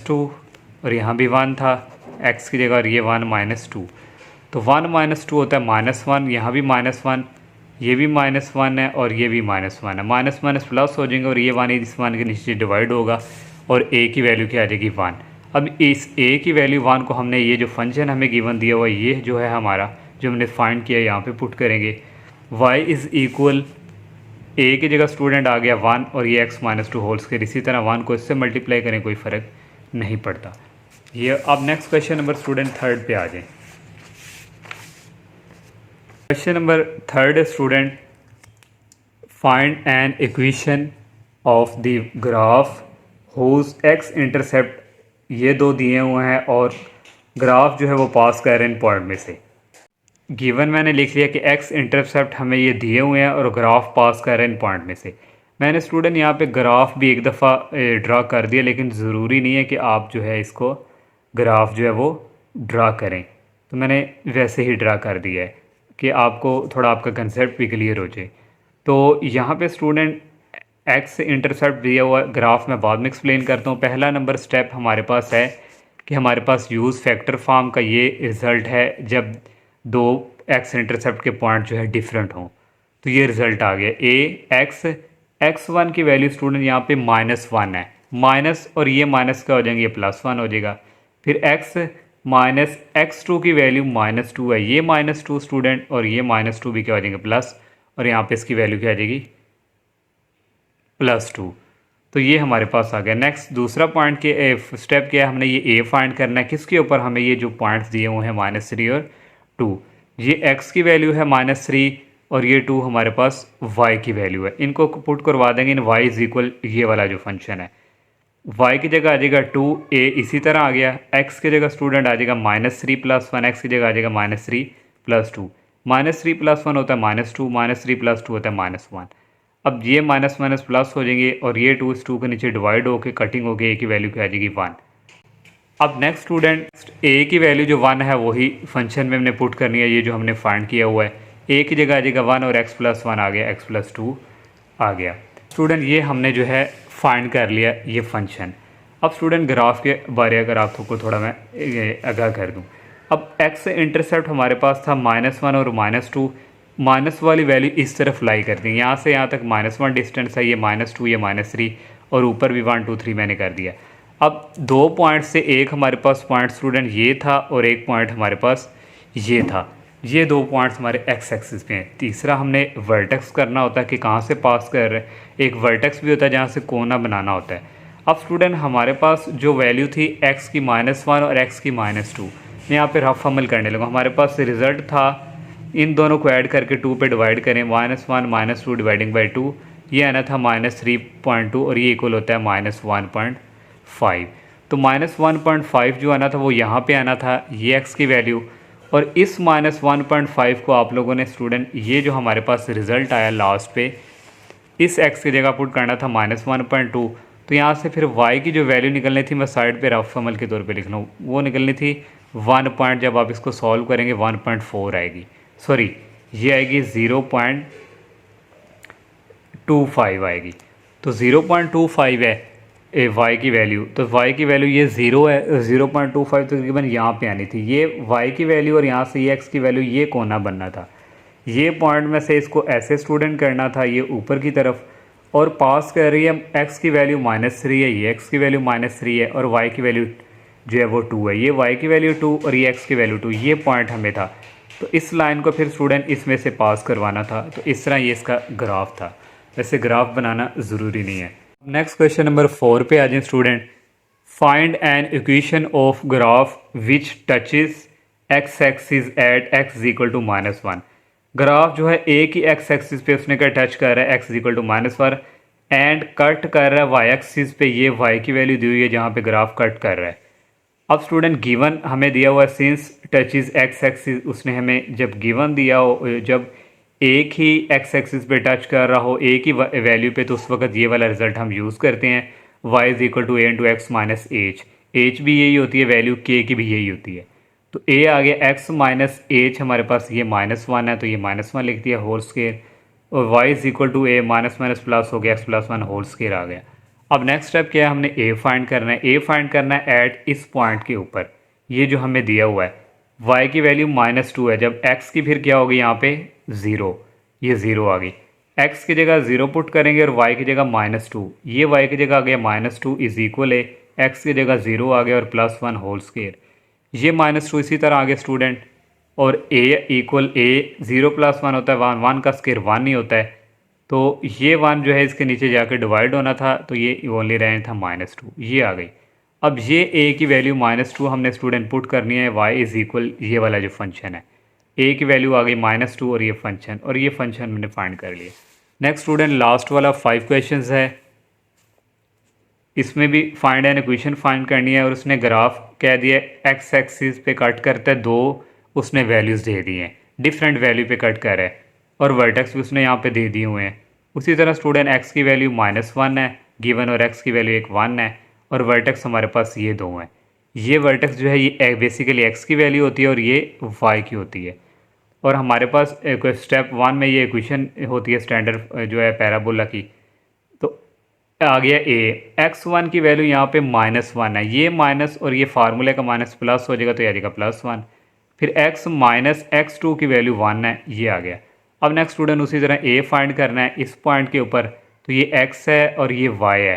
- 2 और यहाँ भी 1 था x की जगह और ये 1 - 2, तो 1 - 2 होता है -1, यहाँ भी -1 ये भी -1 है और ये भी -1 है। माइनस माइनस प्लस हो जाएंगे और ये 1 इस 1 के नीचे डिवाइड होगा और a की वैल्यू क्या आ जाएगी 1। अब इस a की वैल्यू 1 को हमने ये जो फंक्शन हमें गिवन दिया हुआ ये जो है हमारा जो हमने फाइंड किया यहाँ पे पुट करेंगे। y इज़ इक्वल a की जगह स्टूडेंट आ गया 1 और ये x - 2 होल स्क्वायर। इसी तरह 1 को इससे मल्टीप्लाई करें कोई फ़र्क नहीं पड़ता। ये अब नेक्स्ट क्वेश्चन नंबर स्टूडेंट 3 पे आ जाएं। Question number 3 student, find an equation of the graph whose x intercept, ये दो दिए हुए हैं और ग्राफ जो है वो पास कर रहे हैं पॉइंट में से। गिवन मैंने लिख लिया कि एक्स इंटरसेप्ट हमें ये दिए हुए हैं और ग्राफ पास कर रहे हैं पॉइंट में से। मैंने स्टूडेंट यहाँ पे ग्राफ भी एक दफ़ा ड्रा कर दिया, लेकिन ज़रूरी नहीं है कि आप जो है इसको ग्राफ जो है वो ड्रा करें। तो मैंने वैसे ही ड्रा कर दिया है कि आपको थोड़ा आपका कंसेप्ट भी क्लियर हो जाए। तो यहाँ पे स्टूडेंट एक्स इंटरसेप्ट दिया हुआ ग्राफ मैं बाद में एक्सप्लेन करता हूँ। पहला नंबर स्टेप हमारे पास है कि हमारे पास यूज़ फैक्टर फॉर्म का ये रिज़ल्ट है जब दो एक्स इंटरसेप्ट के पॉइंट जो है डिफरेंट हों। तो ये रिज़ल्ट आ गया x1 की वैल्यू स्टूडेंट यहाँ पे -1 है, माइनस और ये माइनस का हो जाएंगे, ये +1 हो जाएगा। फिर x माइनस x2 की वैल्यू -2 है, ये -2 स्टूडेंट और ये -2 भी क्या हो जाएंगे प्लस, और यहाँ पे इसकी वैल्यू क्या आ जाएगी +2। तो ये हमारे पास आ गया। नेक्स्ट दूसरा पॉइंट के स्टेप क्या है, हमने ये a फाइंड करना है किसके ऊपर, हमें ये जो पॉइंट्स दिए हुए हैं -3 और 2, ये x की वैल्यू है -3 और ये 2 हमारे पास y की वैल्यू है। इनको पुट करवा देंगे इन y इज इक्वल ये वाला जो फंक्शन है, y की जगह आ जाएगा 2a, इसी तरह आ गया। x की जगह स्टूडेंट आ जाएगा -3 + 1, x की जगह आ जाएगा -3 + 2, -3 + 1 होता है -2, -3 + 2 होता है -1। अब ये माइनस माइनस प्लस हो जाएंगे और ये 2 इस 2 के नीचे डिवाइड होकर कटिंग होकर a की वैल्यू क्या आ जाएगी 1। अब नेक्स्ट स्टूडेंट a की वैल्यू जो 1 है वही फंक्शन में हमने पुट करनी है, ये जो हमने फाइंड किया हुआ है। a की जगह आ जाएगा 1 और x + 1 आ गया, x + 2 आ गया। स्टूडेंट ये हमने जो है फाइंड कर लिया ये फंक्शन। अब स्टूडेंट ग्राफ के बारे अगर आपको थोड़ा मैं आगाह कर दूं, अब x इंटरसेप्ट हमारे पास था -1 और -2, माइनस वाली वैल्यू इस तरफ लाई कर दी, यहाँ से यहाँ तक -1 डिस्टेंस है, ये -2 ये -3 और ऊपर भी 1 2 3 मैंने कर दिया। अब दो पॉइंट से एक हमारे पास पॉइंट स्टूडेंट ये था और एक पॉइंट हमारे पास ये था, ये दो पॉइंट्स हमारे एक्स एक्सिस पे हैं। तीसरा हमने वर्टेक्स करना होता है कि कहाँ से पास कर रहे हैं, एक वर्टेक्स भी होता है जहाँ से कोना बनाना होता है। अब स्टूडेंट हमारे पास जो वैल्यू थी x की -1 और x की -2, मैं यहाँ पे रफ अमल करने लगा। हमारे पास रिज़ल्ट था, इन दोनों को ऐड करके 2 पे डिवाइड करें, -1 -2 डिवाइडिंग बाई 2, ये आना था -3.2 और ये इक्वल होता है -1.5। तो -1.5 जो आना था वो यहाँ पे आना था, ये x की वैल्यू, और इस -1.5 को आप लोगों ने स्टूडेंट ये जो हमारे पास रिज़ल्ट आया लास्ट पे, इस x की जगह पुट करना था -1.2। तो यहाँ से फिर y की जो वैल्यू निकलनी थी, मैं साइड पे रफ अमल के तौर पे लिख रहा हूँ, वो निकलनी थी 1 पॉइंट, जब आप इसको सॉल्व करेंगे 1.4 आएगी, सॉरी ये आएगी 0.25 आएगी। तो 0.25 है y की वैल्यू, तो y की वैल्यू ये 0 है, 0.25 तकरीबन यहाँ पे आनी थी। ये y की वैल्यू और यहाँ से ये x की वैल्यू, ये कोना बनना था, ये पॉइंट में से इसको ऐसे स्टूडेंट करना था ये ऊपर की तरफ, और पास कर रही है x की वैल्यू -3 है, ये x की वैल्यू -3 है और y की वैल्यू जो है वो 2 है, ये y की वैल्यू 2 और ये x की वैल्यू 2, ये पॉइंट हमें था। तो इस लाइन को फिर स्टूडेंट इसमें से पास करवाना था, तो इस तरह ये इसका ग्राफ था। वैसे ग्राफ बनाना ज़रूरी नहीं है। नेक्स्ट क्वेश्चन नंबर 4 पे आ जाए student, find an equation of graph which touches x axis at x = -1। Graph जो है एक ही एक्स एक्सिस पे उसने क्या टच कर रहा है, x = -1 एंड कट कर रहा है y एक्सिस पे, ये y की वैल्यू दी हुई है जहाँ पे ग्राफ कट कर रहा है। अब स्टूडेंट गिवन हमें दिया हुआ सिंस टचेस एक्स एक्सिस, उसने हमें जब गिवन दिया हो, जब एक ही एक्स एक्सिस पे टच कर रहा हो एक ही वैल्यू पे, तो उस वक्त ये वाला रिजल्ट हम यूज़ करते हैं, y = a × x - h। h भी यही होती है वैल्यू, k की भी यही होती है। तो a आ गया x - h, हमारे पास ये -1 है तो ये -1 लिख दिया होल स्क्वायर, और y = a माइनस प्लस हो गया, x + 1 होल स्क्वायर आ गया। अब नेक्स्ट स्टेप क्या है, हमने a फाइंड करना है। a फाइंड करना है एट इस पॉइंट के ऊपर, ये जो हमें दिया हुआ है y की वैल्यू -2 है, जब x की फिर क्या होगी यहाँ पे 0, ये 0 आ गई। x की जगह 0 पुट करेंगे और y की जगह -2, ये y की जगह आ गया -2 इज इक्वल है x की जगह 0 आ गया और +1 होल स्क्वायर। ये -2 इसी तरह आ गया स्टूडेंट, और a इक्वल a 0 + 1 होता है 1, 1 का स्क्वायर 1 ही होता है, तो ये 1 जो है इसके नीचे जाकर डिवाइड होना था, तो ये ओनली रहना था -2, ये आ गई। अब ये a की वैल्यू -2 हमने स्टूडेंट पुट करनी है, y इज़ इक्वल ये वाला जो फंक्शन है, a की वैल्यू आ गई -2 और ये फंक्शन मैंने फाइंड कर लिया। नेक्स्ट स्टूडेंट लास्ट वाला 5 क्वेश्चंस है, इसमें भी फाइंड एन इक्वेशन फाइंड करनी है और उसने ग्राफ कह दिया एक्स एक्सिस पे कट करता है, दो उसने वैल्यूज़ दे दी हैं, डिफरेंट वैल्यू पे कट कर रहा है और वर्टेक्स भी उसने यहाँ पे दे दिए हुए हैं। उसी तरह स्टूडेंट एक्स की वैल्यू -1 है गिवन और एक्स की वैल्यू एक 1 है और वर्टेक्स हमारे पास ये दो हैं। ये वर्टेक्स जो है ये बेसिकली एक्स की वैल्यू होती है और ये वाई की होती है, और हमारे पास स्टेप 1 में ये इक्वेशन होती है स्टैंडर्ड जो है पैराबोला की। तो आ गया x1 की वैल्यू यहाँ पे -1 है, ये माइनस और ये फार्मूले का माइनस प्लस हो जाएगा तो ये आ जाएगा +1। फिर x माइनस x2 की वैल्यू 1 है, ये आ गया। अब नेक्स्ट स्टूडेंट उसी तरह a फाइंड करना है इस पॉइंट के ऊपर, तो ये x है और ये y है,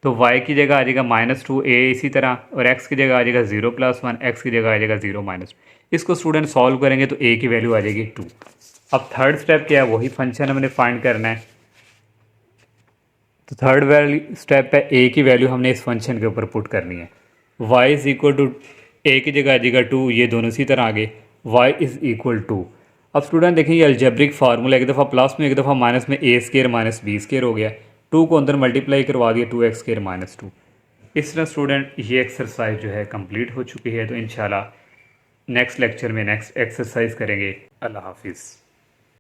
तो y की जगह आ जाएगा -2 a इसी तरह, और x की जगह आ जाएगा 0 + 1, x की जगह आ जाएगा 0 -2। इसको स्टूडेंट सॉल्व करेंगे तो a की वैल्यू आ जाएगी 2। अब थर्ड स्टेप क्या है, वही फंक्शन हमने फाइंड करना है। तो थर्ड वैल्यू स्टेप है a की वैल्यू हमने इस फंक्शन के ऊपर पुट करनी है। y is equal to a की जगह आ जाएगा 2, ये दोनों इसी तरह आगे y इज़ इक्वल टू। अब स्टूडेंट देखें ये अलजेब्रिक फार्मूला, एक दफ़ा प्लस में एक दफ़ा माइनस में a² - b² हो गया, 2 को अंदर मल्टीप्लाई करवा दिया 2x² - 2। इस तरह स्टूडेंट ये एक्सरसाइज जो है कंप्लीट हो चुकी है। तो इंशाल्लाह नेक्स्ट लेक्चर में नेक्स्ट एक्सरसाइज करेंगे। अल्लाह हाफिज़।